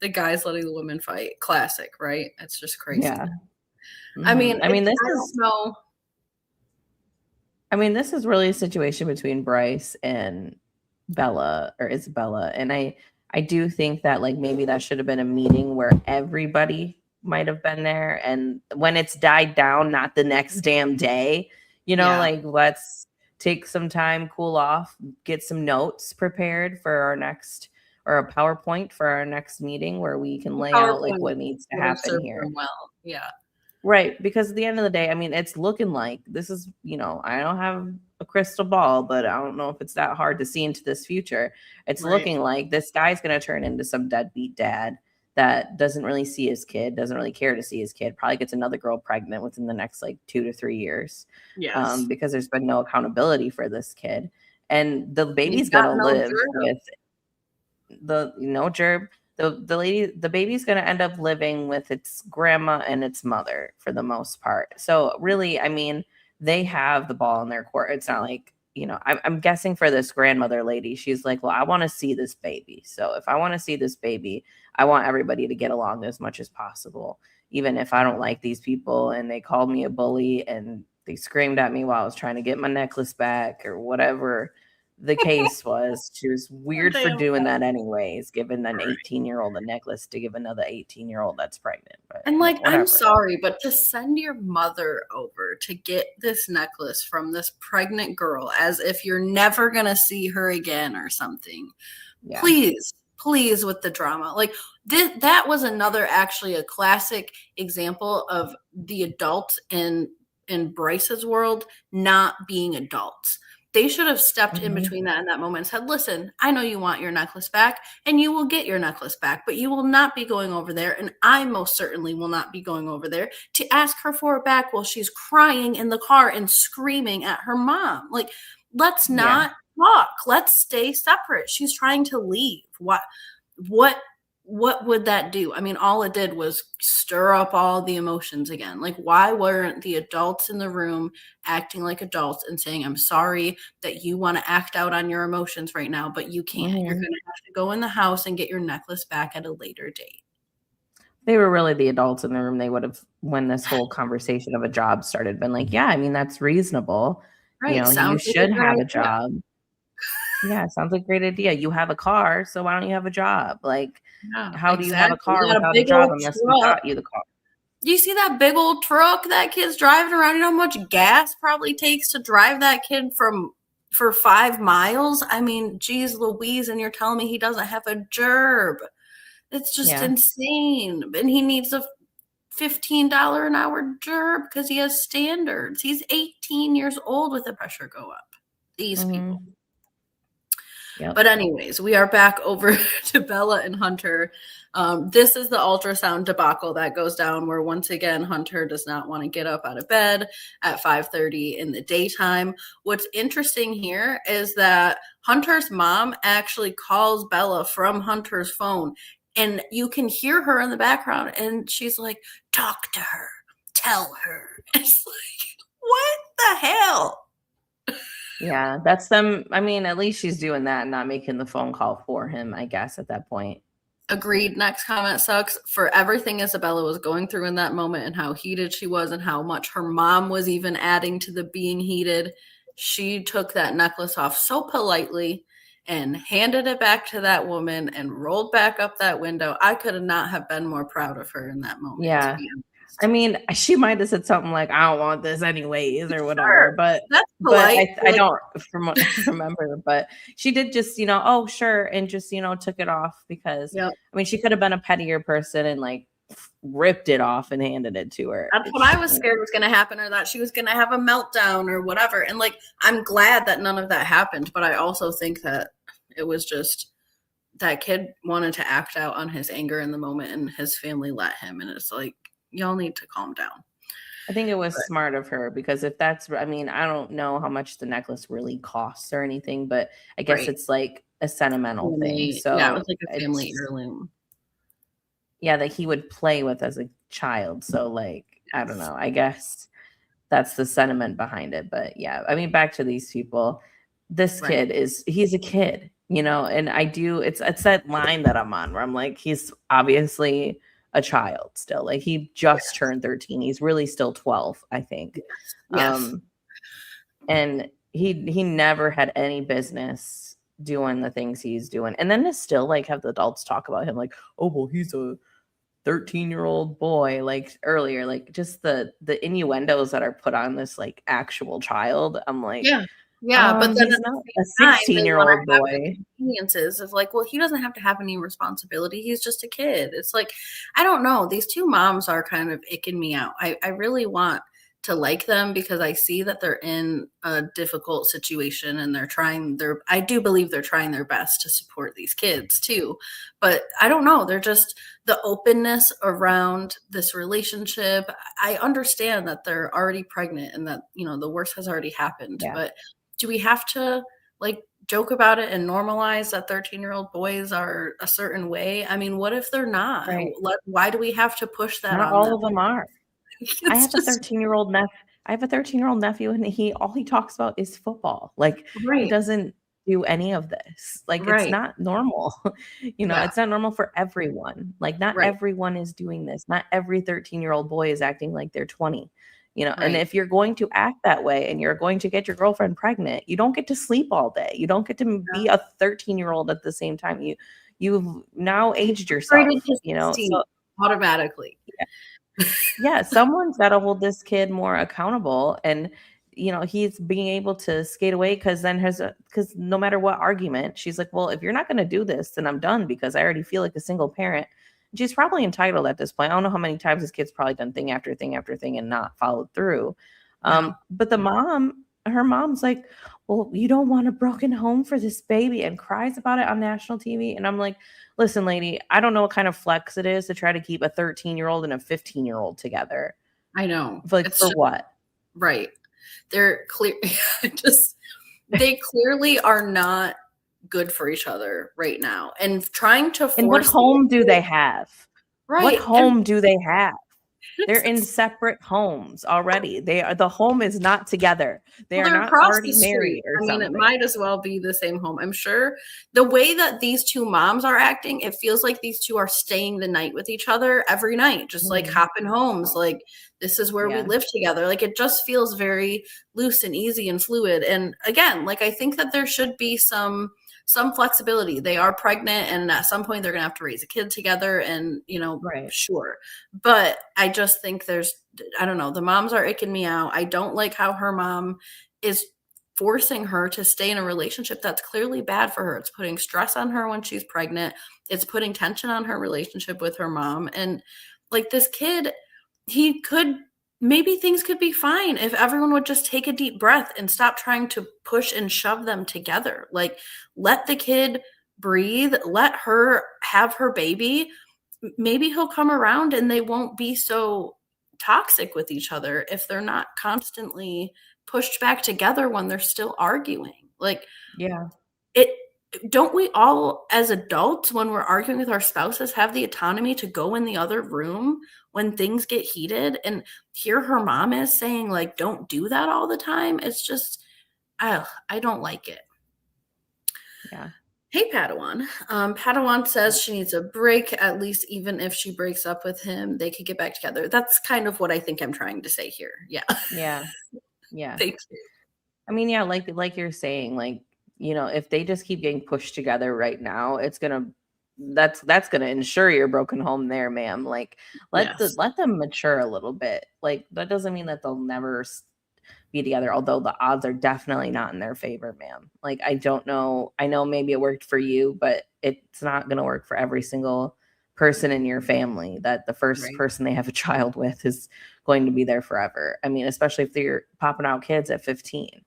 The guys letting the women fight. Classic, right? It's just crazy. Yeah. Mm-hmm. This is really a situation between Bryce and Bella or Isabella. And I do think that like maybe that should have been a meeting where everybody might have been there. And when it's died down, not the next damn day, like let's take some time, cool off, get some notes prepared for our next, or a PowerPoint for our next meeting where we can lay out like what needs to happen here. Well, yeah. Right. Because at the end of the day, I mean, it's looking like this is, I don't have a crystal ball, but I don't know if it's that hard to see into this future. It's looking like this guy's going to turn into some deadbeat dad that doesn't really see his kid, doesn't really care to see his kid, probably gets another girl pregnant within the next like 2 to 3 years. Yes. Because there's been no accountability for this kid. And the baby's going to live with gerb. The baby's going to end up living with its grandma and its mother for the most part. So really, I mean, they have the ball in their court. It's not like, I'm guessing for this grandmother lady, she's like, well, I want to see this baby. So if I want to see this baby, I want everybody to get along as much as possible. Even if I don't like these people and they called me a bully and they screamed at me while I was trying to get my necklace back or whatever the case was. She was weird for doing that anyways, giving an 18-year-old a necklace to give another 18-year-old that's pregnant. But, and like, I'm sorry, but to send your mother over to get this necklace from this pregnant girl as if you're never going to see her again or something. Yeah. Please with the drama. Like that was actually a classic example of the adults in Bryce's world not being adults. They should have stepped in between that and that moment and said, listen, I know you want your necklace back and you will get your necklace back, but you will not be going over there. And I most certainly will not be going over there to ask her for it back while she's crying in the car and screaming at her mom. Like, let's not talk. Let's stay separate. She's trying to leave. What would that do? I mean, all it did was stir up all the emotions again. Like, why weren't the adults in the room acting like adults and saying, I'm sorry that you want to act out on your emotions right now, but you can't. You're going to have to go in the house and get your necklace back at a later date. They were really the adults in the room. They would have, when this whole conversation of a job started, been like, yeah, I mean, that's reasonable. Right. You should have a job. Yeah, sounds like a great idea. You have a car, so why don't you have a job? Like, how do you have a car without a job unless we got you the car? Do you see that big old truck that kid's driving around? You know how much gas probably takes to drive that kid for 5 miles? I mean, geez Louise, and you're telling me he doesn't have a gerb. It's just insane. And he needs a $15 an hour gerb because he has standards. He's 18 years old with the pressure go up. These people. Yep. But anyways, we are back over to Bella and Hunter. This is the ultrasound debacle that goes down where once again, Hunter does not want to get up out of bed at 5:30 in the daytime. What's interesting here is that Hunter's mom actually calls Bella from Hunter's phone and you can hear her in the background and she's like, talk to her, tell her. It's like, what the hell? Yeah, that's them. I mean, at least she's doing that and not making the phone call for him, I guess, at that point. Agreed. Next comment sucks. For everything Isabella was going through in that moment and how heated she was and how much her mom was even adding to the being heated, she took that necklace off so politely and handed it back to that woman and rolled back up that window. I could not have been more proud of her in that moment. Yeah. I mean, she might have said something like, I don't want this anyways or whatever, but that's polite. But I don't remember, but she did just, oh, sure. And just, took it off because, I mean, she could have been a pettier person and like ripped it off and handed it to her. That's what I was scared was going to happen or that she was going to have a meltdown or whatever. And like, I'm glad that none of that happened, but I also think that it was just that kid wanted to act out on his anger in the moment and his family let him. And it's like, y'all need to calm down. I think it was smart of her because if that's, I mean, I don't know how much the necklace really costs or anything, but I guess it's like a sentimental thing. So yeah, it was like a family heirloom. Yeah, that he would play with as a child. So like, I don't know. I guess that's the sentiment behind it. But yeah, I mean, back to these people. This kid he's a kid, and it's that line that I'm on where I'm like, he's obviously a child still. Like he just turned 13. He's really still 12, I think. Yes. And he never had any business doing the things he's doing. And then to still like have the adults talk about him like, oh, well, he's a 13-year-old boy, like earlier, like just the innuendos that are put on this like actual child. I'm like, Yeah, but then He's not a 16-year-old boy. Conveniences of like, well, he doesn't have to have any responsibility. He's just a kid. It's like, I don't know. These two moms are kind of icking me out. I really want to like them because I see that they're in a difficult situation and I do believe they're trying their best to support these kids too. But I don't know. They're just the openness around this relationship. I understand that they're already pregnant and that, the worst has already happened, but do we have to like joke about it and normalize that 13-year-old boys are a certain way? I mean, what if they're not? Right. Why do we have to push that Not on all them? of them are. I have a 13-year-old nephew and all he talks about is football. Like he doesn't do any of this. Like it's not normal. It's not normal for everyone. Like not everyone is doing this. Not every 13-year-old boy is acting like they're 20. And if you're going to act that way and you're going to get your girlfriend pregnant, you don't get to sleep all day. You don't get to be a 13-year-old at the same time. You've now aged yourself, so automatically. Yeah, someone's got to hold this kid more accountable, and he's being able to skate away because no matter what argument, she's like, well, if you're not going to do this, then I'm done because I already feel like a single parent. She's probably entitled at this point. I don't know how many times this kid's probably done thing after thing after thing and not followed through. But her mom's like, well, you don't want a broken home for this baby, and cries about it on national TV. And I'm like, listen, lady, I don't know what kind of flex it is to try to keep a 13-year-old and a 15-year-old together. I know. Like, for what? Right. They're clear. They clearly are not good for each other right now. And trying to force. And what home do they have? Right. What home do they have? They're in separate homes already. The home is not together. They're not already married or something. It might as well be the same home. I'm sure the way that these two moms are acting, it feels like these two are staying the night with each other every night, just like hopping homes. Like this is where we live together. Like it just feels very loose and easy and fluid. And again, like I think that there should be some flexibility. They are pregnant and at some point they're going to have to raise a kid together and, sure. But I just think I don't know, the moms are icking me out. I don't like how her mom is forcing her to stay in a relationship that's clearly bad for her. It's putting stress on her when she's pregnant. It's putting tension on her relationship with her mom. And like this kid, maybe things could be fine if everyone would just take a deep breath and stop trying to push and shove them together. Like, let the kid breathe, let her have her baby. Maybe he'll come around and they won't be so toxic with each other if they're not constantly pushed back together when they're still arguing. Like, don't we all as adults, when we're arguing with our spouses, have the autonomy to go in the other room when things get heated? And here her mom is saying like, don't do that all the time. It's just, I don't like it. Yeah. Hey, Padawan. Padawan says she needs a break, at least even if she breaks up with him, they could get back together. That's kind of what I think I'm trying to say here. Yeah. Yeah. Thank you. I mean, yeah, like you're saying, like, if they just keep getting pushed together right now, that's gonna ensure your broken home there, ma'am. Like, let them mature a little bit. Like, that doesn't mean that they'll never be together, although the odds are definitely not in their favor, ma'am. Like, I don't know. I know maybe it worked for you, but it's not gonna work for every single person in your family that the first person they have a child with is going to be there forever. I mean, especially if they're popping out kids at 15.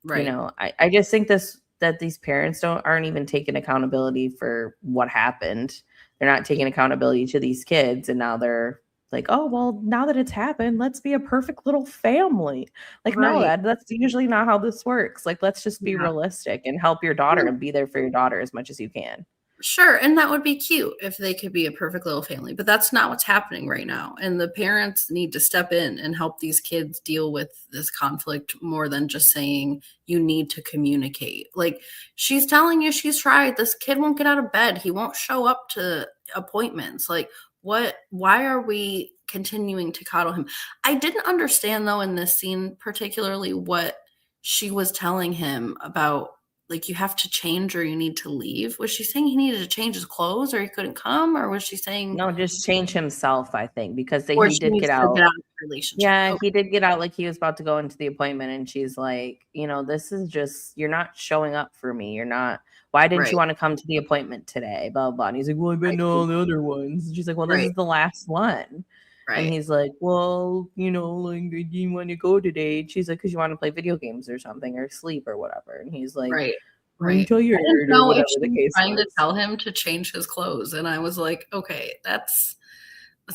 Right. I just think that these parents aren't even taking accountability for what happened. They're not taking accountability to these kids. And now they're like, oh, well, now that it's happened, let's be a perfect little family. Like, no, that's usually not how this works. Like, let's just be realistic and help your daughter and be there for your daughter as much as you can. Sure. And that would be cute if they could be a perfect little family, but that's not what's happening right now. And the parents need to step in and help these kids deal with this conflict more than just saying you need to communicate. Like, she's telling you she's tried. This kid won't get out of bed. He won't show up to appointments. Like, why are we continuing to coddle him? I didn't understand though in this scene particularly what she was telling him about like, you have to change or you need to leave? Was she saying he needed to change his clothes or he couldn't come? Or was she saying No, just change himself, I think, because or he she did needs get to out. get out of the relationship? Yeah, Okay. he did get out, like, he was about to go into the appointment, and she's like, this is just, you're not showing up for me. You're not, why didn't you Right. want to come to the appointment today? Blah, blah. And he's like, well, I've been to Right. all the other ones. And she's like, well, this Right. is the last one. And Right. he's like, well, like, I didn't want to go today. And she's like, because you want to play video games or something or sleep or whatever. And he's like, Right. I'm Right. tired I didn't or know if whatever she the was case trying to was. tell him to change his clothes. And I was like, okay, that's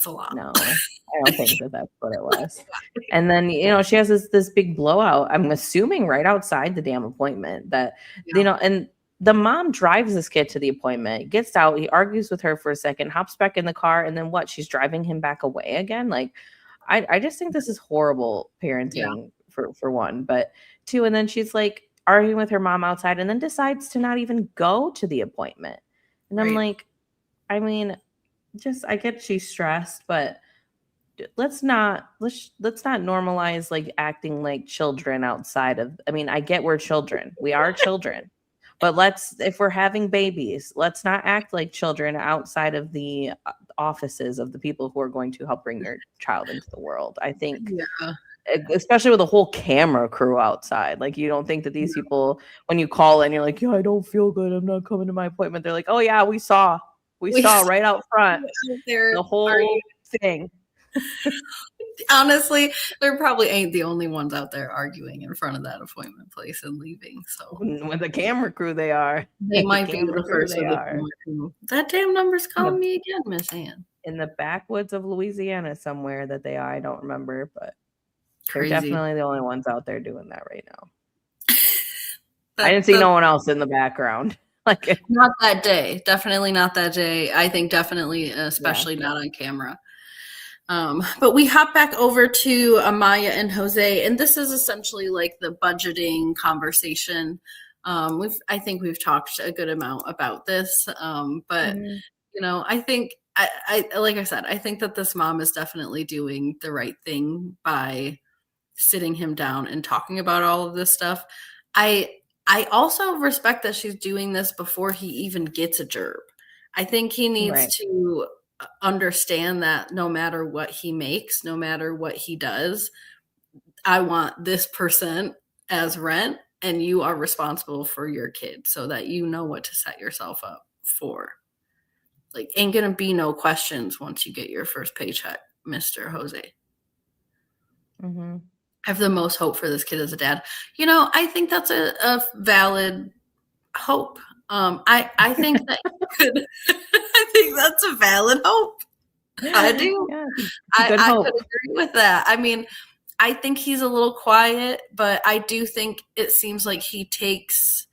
a lot. No, I don't think that that's what it was. And then, she has this big blowout, I'm assuming right outside the damn appointment that, and the mom drives this kid to the appointment, gets out, he argues with her for a second, hops back in the car, and then what? She's driving him back away again. Like, I just think this is horrible parenting for one, but two, and then she's like arguing with her mom outside and then decides to not even go to the appointment. And I'm like, I mean, I get she's stressed, but let's not normalize like acting like children outside of, I mean, I get we're children. We are children. But if we're having babies, let's not act like children outside of the offices of the people who are going to help bring your child into the world. I think, especially with a whole camera crew outside, like, you don't think that these people, when you call in, you're like, yeah, I don't feel good, I'm not coming to my appointment. They're like, oh yeah, we saw right out front the whole thing. Honestly, there probably ain't the only ones out there arguing in front of that appointment place and leaving. So with the camera crew, they are. They might be the first of the camera crew. That damn number's calling me again, Miss Ann. In the backwoods of Louisiana somewhere that they are. I don't remember, but they're definitely the only ones out there doing that right now. I didn't see no one else in the background. Like, not that day. Definitely not that day. I think definitely, especially not on camera. But we hop back over to Amaya and Jose, and this is essentially like the budgeting conversation. I think we've talked a good amount about this, but I think I like I said, I think that this mom is definitely doing the right thing by sitting him down and talking about all of this stuff. I also respect that she's doing this before he even gets a gerb. I think he needs to understand that no matter what he makes, no matter what he does, I want this percent as rent, and you are responsible for your kid so that you know what to set yourself up for. Like, ain't gonna be no questions once you get your first paycheck, Mr. Jose. I have the most hope for this kid as a dad. I think that's a valid hope. I think that I think that's a valid hope. I do. Yeah, I could agree with that. I mean, I think he's a little quiet, but I do think it seems like he takes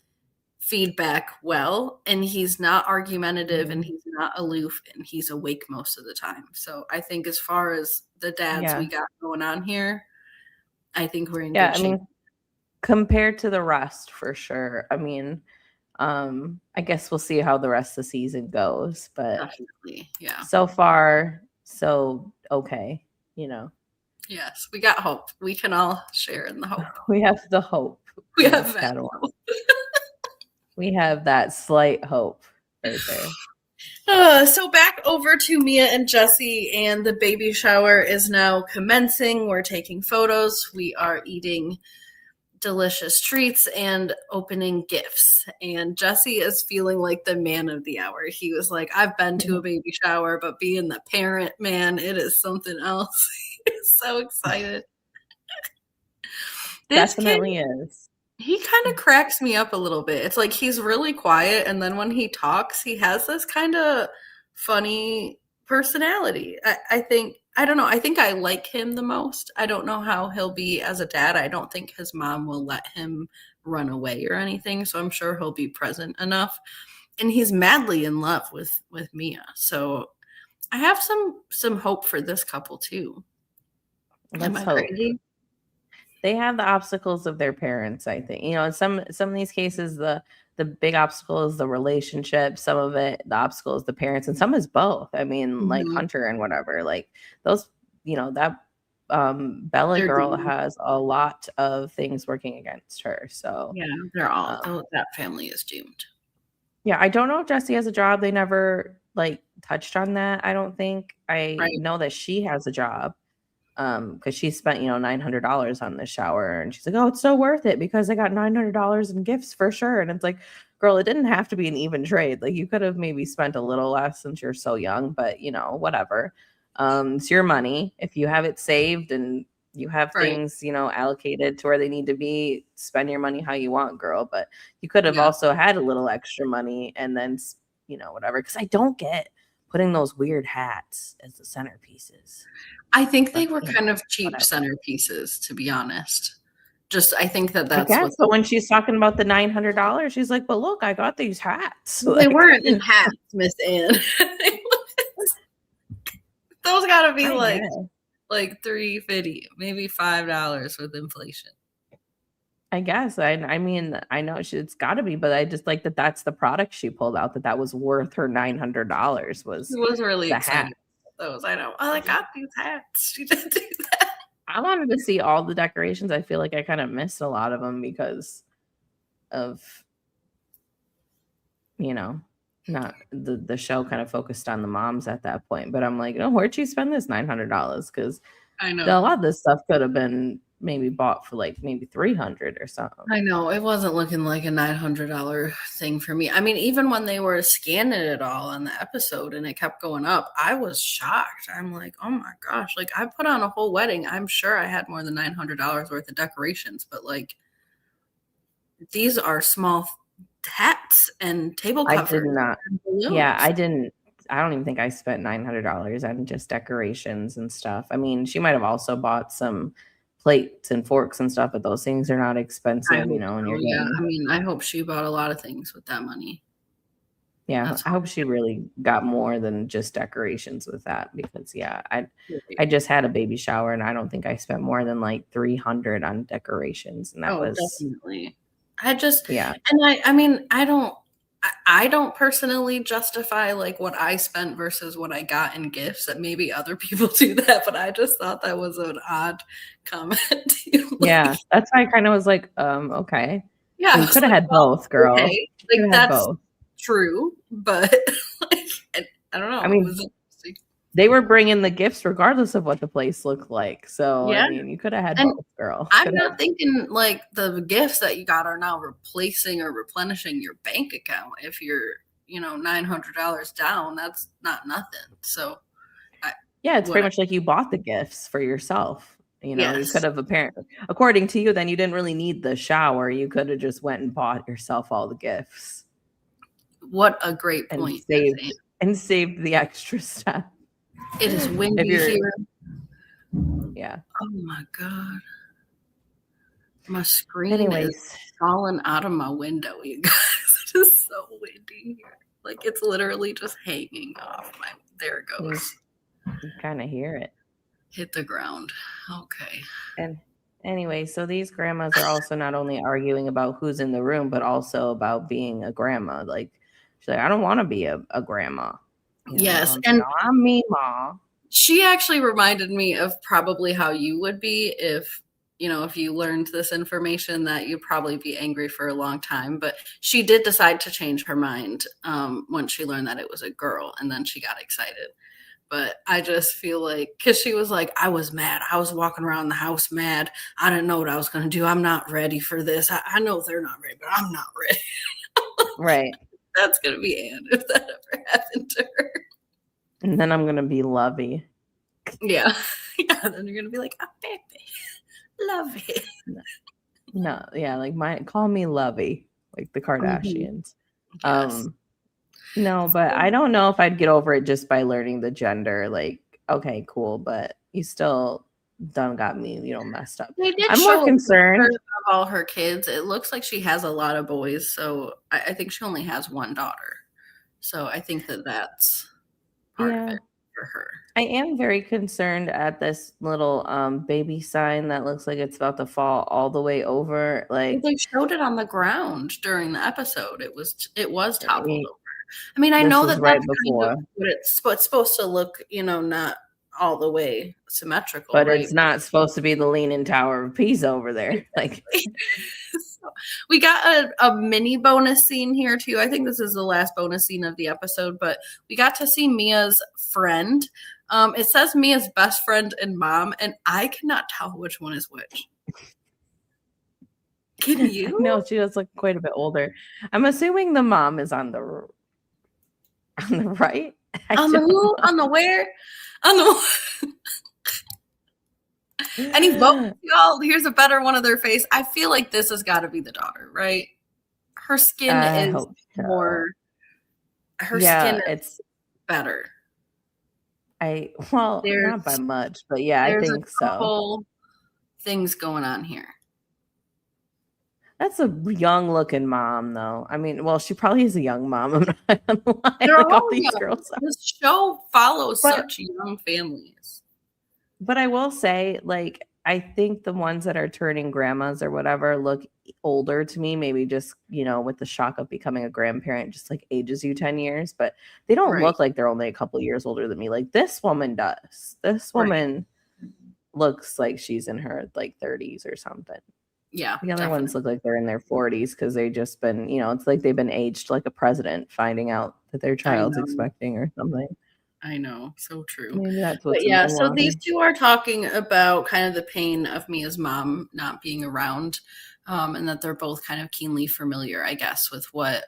feedback well, and he's not argumentative, and he's not aloof, and he's awake most of the time. So I think as far as the dads we got going on here, I think we're in good shape. I mean, compared to the rest, for sure. I mean, I guess we'll see how the rest of the season goes, but definitely, so far, so okay, Yes, we got hope. We can all share in the hope. We have the hope. We have that hope. We have that slight hope right there. So back over to Mia and Jesse, and the baby shower is now commencing. We're taking photos. We are eating delicious treats and opening gifts. And Jesse is feeling like the man of the hour. He was like, I've been to a baby shower, but being the parent, man, it is something else. He's so excited. This definitely kid is. He kind of cracks me up a little bit. It's like he's really quiet, and then when he talks, he has this kind of funny personality. I don't know. I think I like him the most. I don't know how he'll be as a dad. I don't think his mom will let him run away or anything, so I'm sure he'll be present enough. And he's madly in love with Mia. So I have some hope for this couple too. Let's hope. Crazy? They have the obstacles of their parents, I think. In some of these cases, the big obstacle is the relationship. Some of it, the obstacle is the parents, and some is both. I mean, like Hunter and whatever. Like those, that Bella girl has a lot of things working against her. So yeah, they're all that family is doomed. Yeah, I don't know if Jessie has a job. They never like touched on that. I don't think. I know that she has a job because she spent $900 on this shower, and she's like, oh, it's so worth it because I got $900 in gifts for sure. And it's like, girl, it didn't have to be an even trade. Like, you could have maybe spent a little less since you're so young, but whatever. It's your money. If you have it saved and you have things allocated to where they need to be, spend your money how you want, girl. But you could have also had a little extra money and then whatever, because I don't get putting those weird hats as the centerpieces. I think they were kind of cheap centerpieces, to be honest. Just, I think that's what. But when she's talking about the $900, she's like, "But look, I got these hats." They weren't in hats, Miss Ann. Those gotta be like $3.50, maybe $5 with inflation. I guess. I mean, I know it's got to be, but I just like that's the product she pulled out. That was worth her $900. It was really exciting. Those, I know. Oh, I got these hats. She did do that. I wanted to see all the decorations. I feel like I kind of missed a lot of them because of not the show kind of focused on the moms at that point. But I'm like, where'd she spend this $900? Because I know a lot of this stuff could have been maybe bought for like maybe $300 or something. I know it wasn't looking like a $900 thing for me. I mean, even when they were scanning it all on the episode and it kept going up, I was shocked. I'm like, oh my gosh, like I put on a whole wedding. I'm sure I had more than $900 worth of decorations, but like these are small hats and table covers. I did not. Yeah, I didn't. I don't even think I spent $900 on just decorations and stuff. I mean, she might have also bought some plates and forks and stuff, but those things are not expensive, and you're getting. I mean, I hope she bought a lot of things with that money. Yeah, I hope she really got more than just decorations with that, because I just had a baby shower and I don't think I spent more than like $300 on decorations, and that was definitely. And I mean, I don't personally justify like what I spent versus what I got in gifts. That maybe other people do that, but I just thought that was an odd comment. Yeah, that's why I kind of was like, okay. Yeah, you could have had both, girl. Okay. Like that's true, but like I don't know. I mean, they were bringing the gifts regardless of what the place looked like. So I mean, you could have had both, girl. I'm not thinking like the gifts that you got are now replacing or replenishing your bank account. If you're, $900 down, that's not nothing. So it's pretty much like you bought the gifts for yourself. You could have apparently, according to you, then you didn't really need the shower. You could have just went and bought yourself all the gifts. What a great point. And saved the extra stuff. It is windy here. Yeah. Oh my God. My screen is falling out of my window, you guys. It is so windy here. Like it's literally just hanging off my. There it goes. You kind of hear it. Hit the ground. Okay. And anyway, so these grandmas are also not only arguing about who's in the room, but also about being a grandma. Like she's like, I don't want to be a grandma. Yes, and I'm me, Ma. She actually reminded me of probably how you would be if you learned this information, that you'd probably be angry for a long time. But she did decide to change her mind once she learned that it was a girl, and then she got excited. But I just feel like, because she was like, I was mad. I was walking around the house mad. I didn't know what I was going to do. I'm not ready for this. I know they're not ready, but I'm not ready. Right. That's going to be Anne if that ever happened to her. And then I'm going to be lovey. Yeah. Yeah. Then you're going to be like, oh, baby, lovey. No. Yeah. Like call me lovey, like the Kardashians. Mm-hmm. Yes. No, but I don't know if I'd get over it just by learning the gender. Like, okay, cool. But you still done got me, messed up. I'm more concerned of all her kids. It looks like she has a lot of boys. So I think she only has one daughter. So I think that's part of it for her. I am very concerned at this little baby sign that looks like it's about to fall all the way over. Like they showed it on the ground during the episode. It was toppled over. I mean, I know that's right before. Kind of what it's supposed to look, not all the way symmetrical, but right? It's not supposed to be the Leaning Tower of Pisa over there. Like, so we got a mini bonus scene here too. I think this is the last bonus scene of the episode, but we got to see Mia's friend. It says Mia's best friend and mom, and I cannot tell which one is which. Can you? No, she does look quite a bit older. I'm assuming the mom is on the right. On the who? On the where? On the any vote, y'all? Here's a better one of their face. I feel like this has got to be the daughter, right? Her skin is more. Her skin is better. Not by much, but yeah, I think so. Things going on here. That's a young looking mom, though. I mean, well, she probably is a young mom. I'm not gonna lie. They're all these girls. This show follows such young families. But I will say, like, I think the ones that are turning grandmas or whatever look older to me, maybe just, with the shock of becoming a grandparent, just like ages you 10 years, but they don't look like they're only a couple years older than me. Like this woman does. This woman looks like she's in her like 30s or something. Yeah. The other ones look like they're in their 40s because they've just been, it's like they've been aged like a president finding out that their child's expecting or something. I know. So true. Maybe that's what's so these two are talking about kind of the pain of Mia's mom not being around, and that they're both kind of keenly familiar, I guess, with what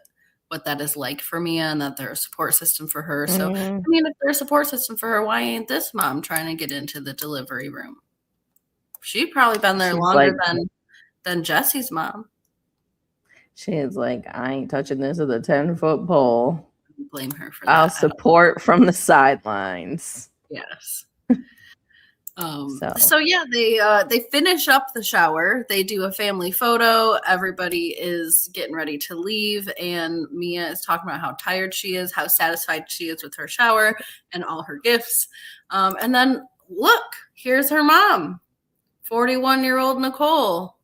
that is like for Mia, and that they're a support system for her. So, I mean, if they're a support system for her, why ain't this mom trying to get into the delivery room? She'd probably been there longer than Jesse's mom. She is like, I ain't touching this with a 10-foot pole. Blame her for that. I'll support from the sidelines. Yes. So yeah, they finish up the shower. They do a family photo. Everybody is getting ready to leave, and Mia is talking about how tired she is, how satisfied she is with her shower and all her gifts. And then look, here's her mom, 41-year-old Nicole,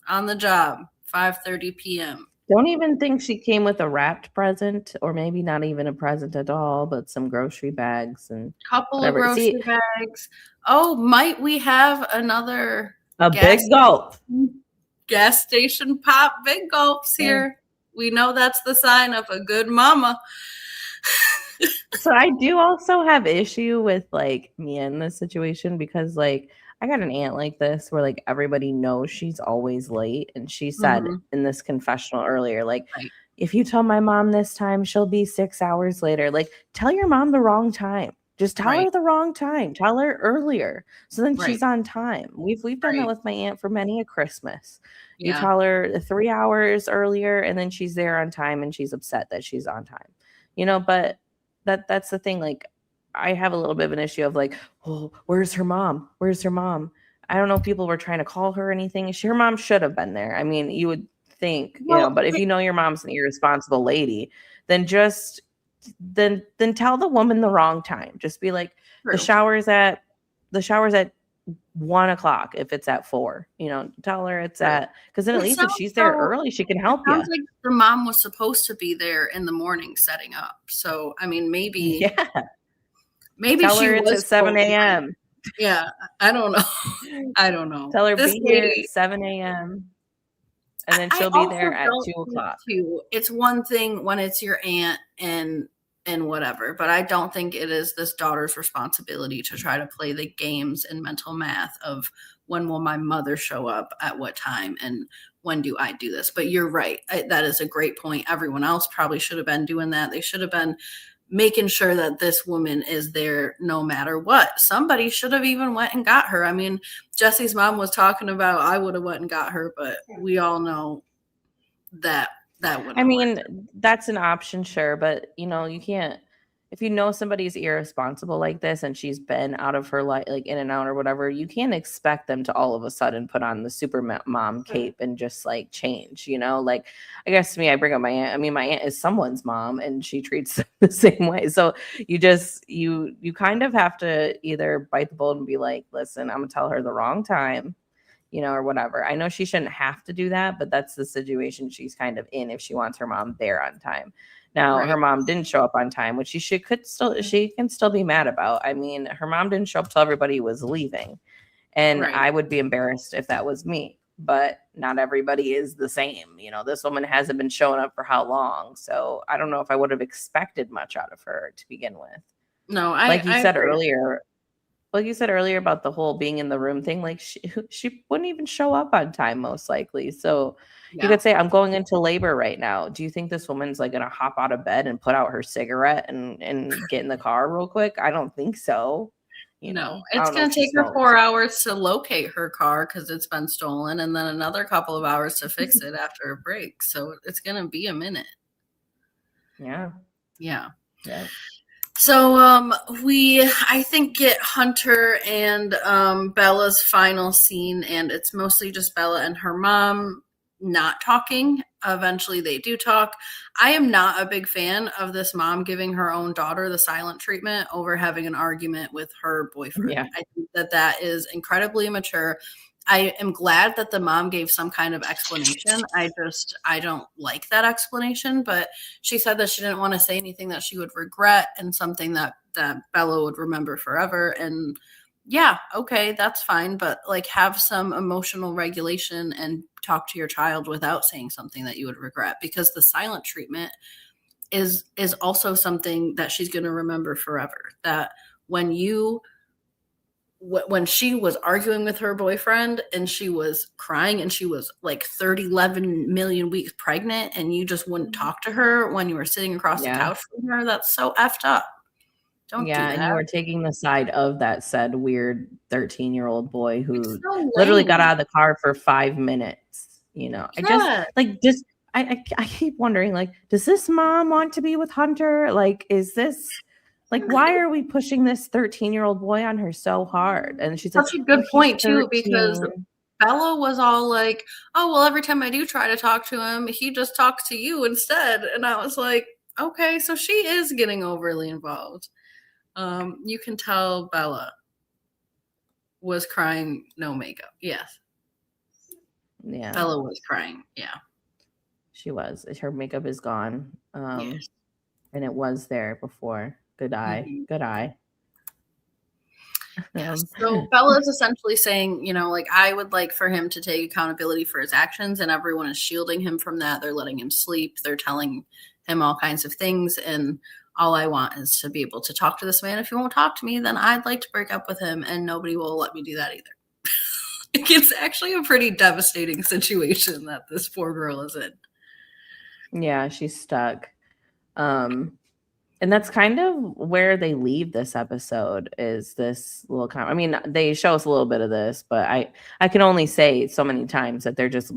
on the job, 5:30 p.m. Don't even think she came with a wrapped present, or maybe not even a present at all, but some grocery bags and couple of grocery bags. Oh, might we have another big gulp? Gas station pop big gulps here. We know that's the sign of a good mama. So I do also have issue with like Mia in this situation because like I got an aunt like this where like everybody knows she's always late, and she said in this confessional earlier, like, if you tell my mom this time, she'll be 6 hours later. Like, tell your mom the wrong time. Just tell her the wrong time. Tell her earlier, so then she's on time. We've done that with my aunt for many a Christmas. You tell her 3 hours earlier, and then she's there on time, and she's upset that she's on time. But that's the thing. Like, I have a little bit of an issue of like, oh, where's her mom? Where's her mom? I don't know if people were trying to call her or anything. Her mom should have been there. I mean, you would think, but if you know your mom's an irresponsible lady, then just then tell the woman the wrong time. Just be like, the shower's at 1:00 if it's at 4. Tell her it's at, because then at least if she's there early, she can help you. Sounds like the mom was supposed to be there in the morning setting up. So I mean, maybe tell her it's at 7 a.m. Yeah, I don't know. Tell her be here at 7 a.m. and then she'll be there at 2:00. It's one thing when it's your aunt and whatever, but I don't think it is this daughter's responsibility to try to play the games and mental math of when will my mother show up at what time and when do I do this. But you're right. That is a great point. Everyone else probably should have been doing that. They should have been making sure that this woman is there no matter what. Somebody should have even went and got her. I mean, Jesse's mom was talking about, I would have went and got her, but we all know that wouldn't. I mean, that's an option, sure, but you can't. If you know somebody's irresponsible like this and she's been out of her life, like in and out or whatever, you can't expect them to all of a sudden put on the super mom cape and just like change, Like, I guess to me, I bring up my aunt. I mean, my aunt is someone's mom and she treats them the same way. So you just, you kind of have to either bite the bullet and be like, listen, I'm gonna tell her the wrong time. or whatever. I know she shouldn't have to do that, but that's the situation she's kind of in if she wants her mom there on time. Now, her mom didn't show up on time, which she can still be mad about. I mean, her mom didn't show up till everybody was leaving. And I would be embarrassed if that was me, but not everybody is the same. This woman hasn't been showing up for how long. So I don't know if I would have expected much out of her to begin with. No, like you said earlier about the whole being in the room thing, like she wouldn't even show up on time, most likely. So you could say, I'm going into labor right now. Do you think this woman's like going to hop out of bed and put out her cigarette and get in the car real quick? I don't think so. No, it's going to take her 4 hours to locate her car because it's been stolen, and then another couple of hours to fix it after a break. So it's going to be a minute. Yeah. So I think get Hunter and Bella's final scene, and it's mostly just Bella and her mom not talking. Eventually they do talk. I am not a big fan of this mom giving her own daughter the silent treatment over having an argument with her boyfriend. Yeah. I think that is incredibly immature. I am glad that the mom gave some kind of explanation. I don't like that explanation, but she said that she didn't want to say anything that she would regret and something that Bella would remember forever. And yeah, okay, that's fine. But like, have some emotional regulation and talk to your child without saying something that you would regret, because the silent treatment is also something that she's going to remember forever. That when she was arguing with her boyfriend and she was crying and she was like 11 million weeks pregnant and you just wouldn't talk to her when you were sitting across the couch from her, that's so effed up. Don't do that. And you were taking the side of that said weird 13-year-old boy who literally got out of the car for 5 minutes. I keep wondering, like, does this mom want to be with Hunter? Like, is this like, why are we pushing this 13-year-old boy on her so hard? And she's such a good point too, because Bella was all like, oh, well, every time I do try to talk to him, he just talks to you instead. And I was like, okay, so she is getting overly involved. You can tell Bella was crying, no makeup. Yes. Yeah. Bella was crying. Yeah. She was. Her makeup is gone. And it was there before. Good eye. Mm-hmm. Good eye. So Bella's essentially saying, like, I would like for him to take accountability for his actions, and everyone is shielding him from that. They're letting him sleep. They're telling him all kinds of things. And all I want is to be able to talk to this man. If he won't talk to me, then I'd like to break up with him, and nobody will let me do that either. It's actually a pretty devastating situation that this poor girl is in. Yeah, she's stuck. And that's kind of where they leave this episode, is this little I mean, they show us a little bit of this, but I can only say so many times that they're just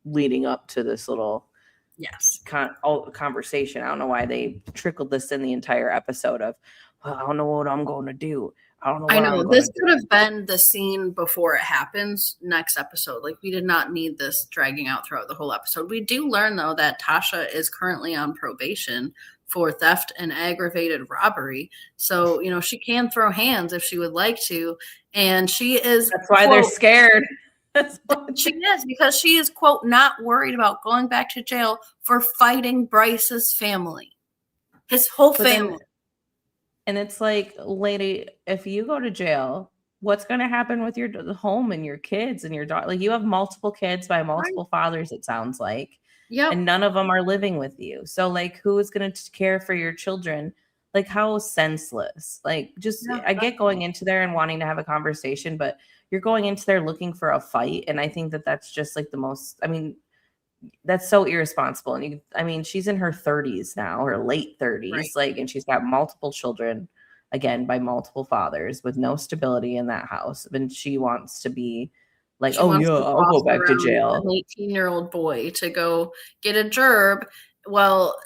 leading up to this little conversation. I don't know why they trickled this in the entire episode of, well, I don't know what I'm going to do. I don't know. I know this could have been the scene before it happens next episode. Like, we did not need this dragging out throughout the whole episode. We do learn, though, that Tasha is currently on probation for theft and aggravated robbery. So, she can throw hands if she would like to. And she is. That's why they're scared. She is, because she is, quote, not worried about going back to jail for fighting Bryce's family, his whole family. And it's like, lady, if you go to jail, what's going to happen with your home and your kids and your daughter? Like, you have multiple kids by multiple fathers, it sounds like. Yeah. And none of them are living with you. So, like, who is going to care for your children? Like, how senseless. Like, just, I get going into there and wanting to have a conversation, but you're going into there looking for a fight. And I think that that's just like the most, I mean, that's so irresponsible. And she's in her 30s now, her late 30s, right. Like, and she's got multiple children, again, by multiple fathers, with no stability in that house. And she wants to be like, I'll go back to jail. An 18-year-old boy to go get a gerb while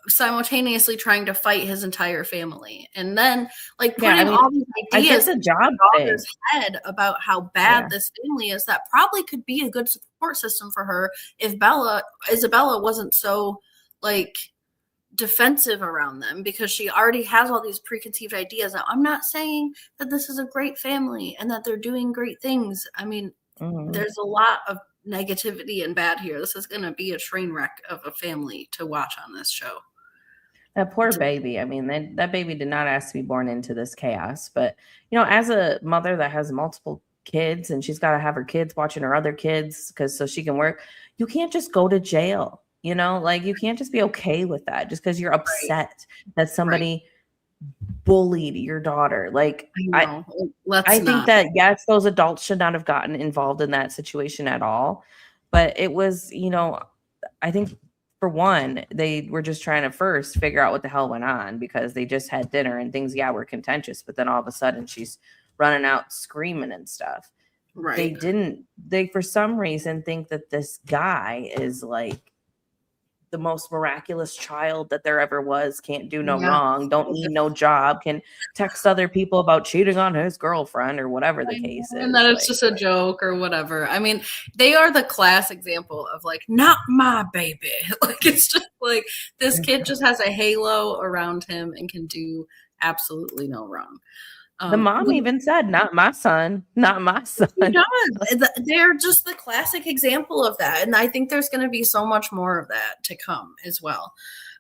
simultaneously trying to fight his entire family. And then, like, putting all these ideas in your daughter's head about how bad this family is, that probably could be a good support system for her if Isabella wasn't so, like, defensive around them, because she already has all these preconceived ideas. Now, I'm not saying that this is a great family and that they're doing great things. I mean, there's a lot of negativity and bad here. This is going to be a train wreck of a family to watch on this show. That poor baby. I mean, that baby did not ask to be born into this chaos. But, you know, as a mother that has multiple kids and she's got to have her kids watching her other kids so she can work, you can't just go to jail. You know, like you can't just be okay with that just because you're upset that somebody bullied your daughter. Like, I think that, yes, those adults should not have gotten involved in that situation at all. But it was, you know, I think for one, they were just trying to first figure out what the hell went on because they just had dinner and things, were contentious. But then all of a sudden she's running out screaming and stuff. Right. They for some reason think that this guy is like the most miraculous child that there ever was, can't do no wrong, don't need no job, can text other people about cheating on his girlfriend or whatever the case is. And that it's just a joke or whatever. I mean, they are the class example of like, not my baby. Like, it's just like this kid just has a halo around him and can do absolutely no wrong. The mom even said, not my son, not my son. She does. They're just the classic example of that. And I think there's going to be so much more of that to come as well.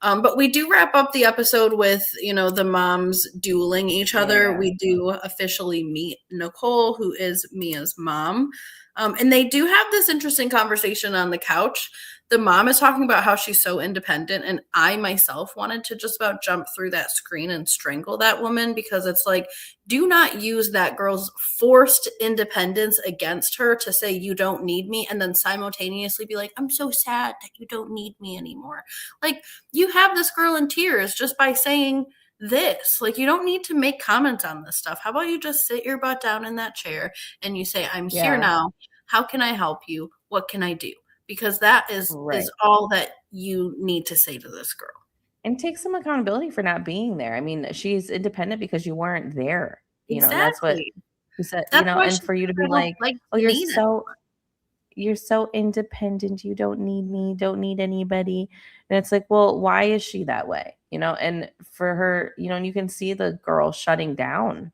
But we do wrap up the episode with, you know, the moms dueling each other. Yeah. We do officially meet Nicole, who is Mia's mom. And they do have this interesting conversation on the couch. The mom is talking about how she's so independent. And I myself wanted to just about jump through that screen and strangle that woman because it's like, do not use that girl's forced independence against her to say you don't need me and then simultaneously be like, I'm so sad that you don't need me anymore. Like, you have this girl in tears just by saying this. Like, you don't need to make comments on this stuff. How about you just sit your butt down in that chair and you say, I'm here now. How can I help you? What can I do? Because that is all that you need to say to this girl. And take some accountability for not being there. I mean, she's independent because you weren't there. You know, that's what you said, you know, and for you to be like, oh, you're so independent. You don't need me, don't need anybody. And it's like, well, why is she that way? You know, and for her, you know, and you can see the girl shutting down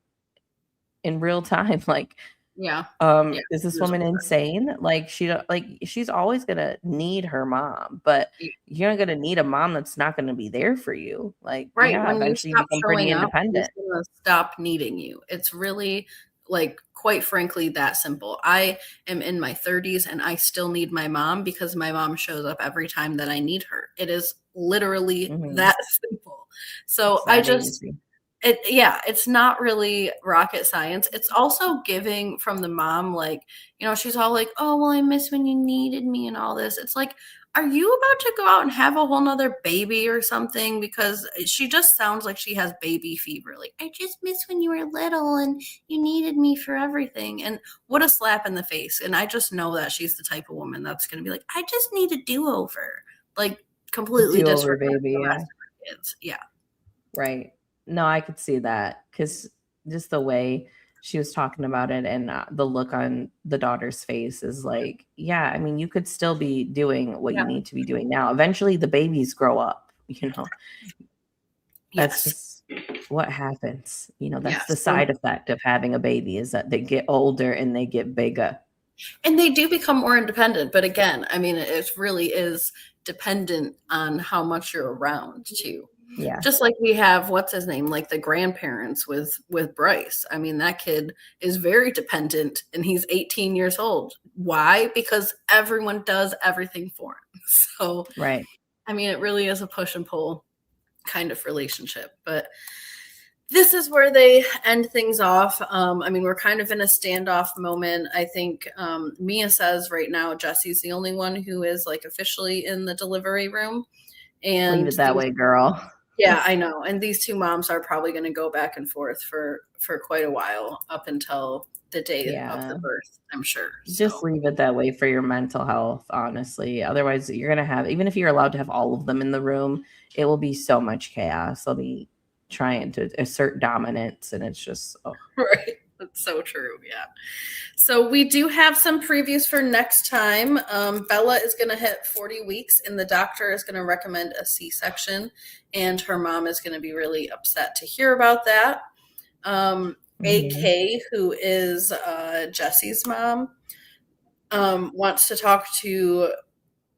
in real time. Like, is this woman insane? Like, she's always gonna need her mom, but you're not gonna need a mom that's not gonna be there for you. Like, eventually you become pretty independent. She's gonna stop needing you. It's really, like, quite frankly, that simple. I am in my 30s and I still need my mom because my mom shows up every time that I need her. It is literally that simple. So it's not really rocket science. It's also giving from the mom, like, you know, she's all like, oh, well, I miss when you needed me and all this. It's like, are you about to go out and have a whole nother baby or something? Because she just sounds like she has baby fever. Like, I just miss when you were little and you needed me for everything. And what a slap in the face. And I just know that she's the type of woman that's going to be like, I just need a do-over. Like, completely disregard the rest of her kids. Yeah. Right. No, I could see that because just the way she was talking about it and the look on the daughter's face is like, yeah, I mean, you could still be doing what you need to be doing now. Eventually the babies grow up, you know. That's just what happens. You know, that's the side effect of having a baby is that they get older and they get bigger. And they do become more independent. But again, I mean, it really is dependent on how much you're around too. Yeah. Just like we have, what's his name, like the grandparents with Bryce. I mean, that kid is very dependent and he's 18 years old. Why? Because everyone does everything for him. So, I mean, it really is a push and pull kind of relationship. But this is where they end things off. I mean, we're kind of in a standoff moment. I think Mia says right now, Jesse's the only one who is like officially in the delivery room. And leave it that way, girl. Yeah, I know. And these two moms are probably going to go back and forth for quite a while up until the day of the birth, I'm sure. Just leave it that way for your mental health, honestly. Otherwise, you're going to have, even if you're allowed to have all of them in the room, it will be so much chaos. They'll be trying to assert dominance, and it's just, Right. That's so true. Yeah. So we do have some previews for next time. Bella is going to hit 40 weeks and the doctor is going to recommend a C-section and her mom is going to be really upset to hear about that. AK, who is Jesse's mom, wants to talk to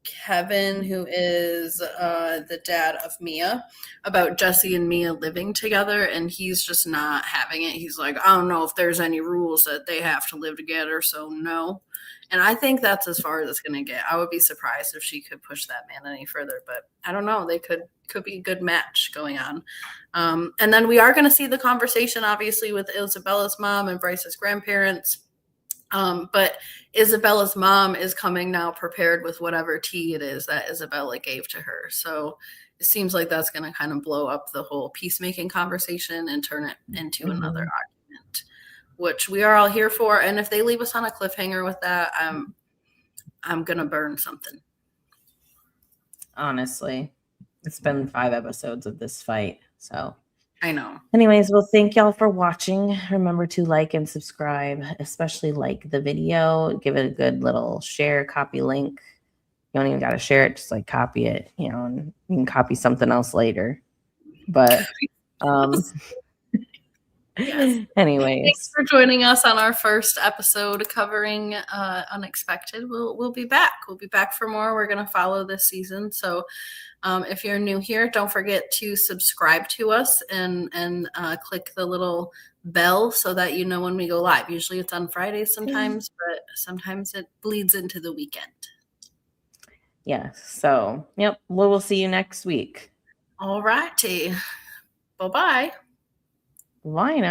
Kevin, who is the dad of Mia, about Jesse and Mia living together, and he's just not having it. He's like, I don't know if there's any rules that they have to live together, so no. And I think that's as far as it's going to get. I would be surprised if she could push that man any further, but I don't know. They could be a good match going on. And then we are going to see the conversation, obviously, with Isabella's mom and Bryce's grandparents. But Isabella's mom is coming now prepared with whatever tea it is that Isabella gave to her. So it seems like that's going to kind of blow up the whole peacemaking conversation and turn it into another argument, which we are all here for. And if they leave us on a cliffhanger with that, I'm going to burn something. Honestly, it's been 5 episodes of this fight, so I know. Anyways, well, thank y'all for watching. Remember to like and subscribe, especially like the video. Give it a good little share, copy link. You don't even got to share it, just like copy it, and you can copy something else later. But yes. Anyways, thanks for joining us on our first episode covering Unexpected. We'll be back. We'll be back for more. We're going to follow this season. So if you're new here, don't forget to subscribe to us and click the little bell so that you know when we go live. Usually it's on Fridays sometimes, but sometimes it bleeds into the weekend. Yes. So, yep. We'll see you next week. All righty. Bye-bye. Bye now.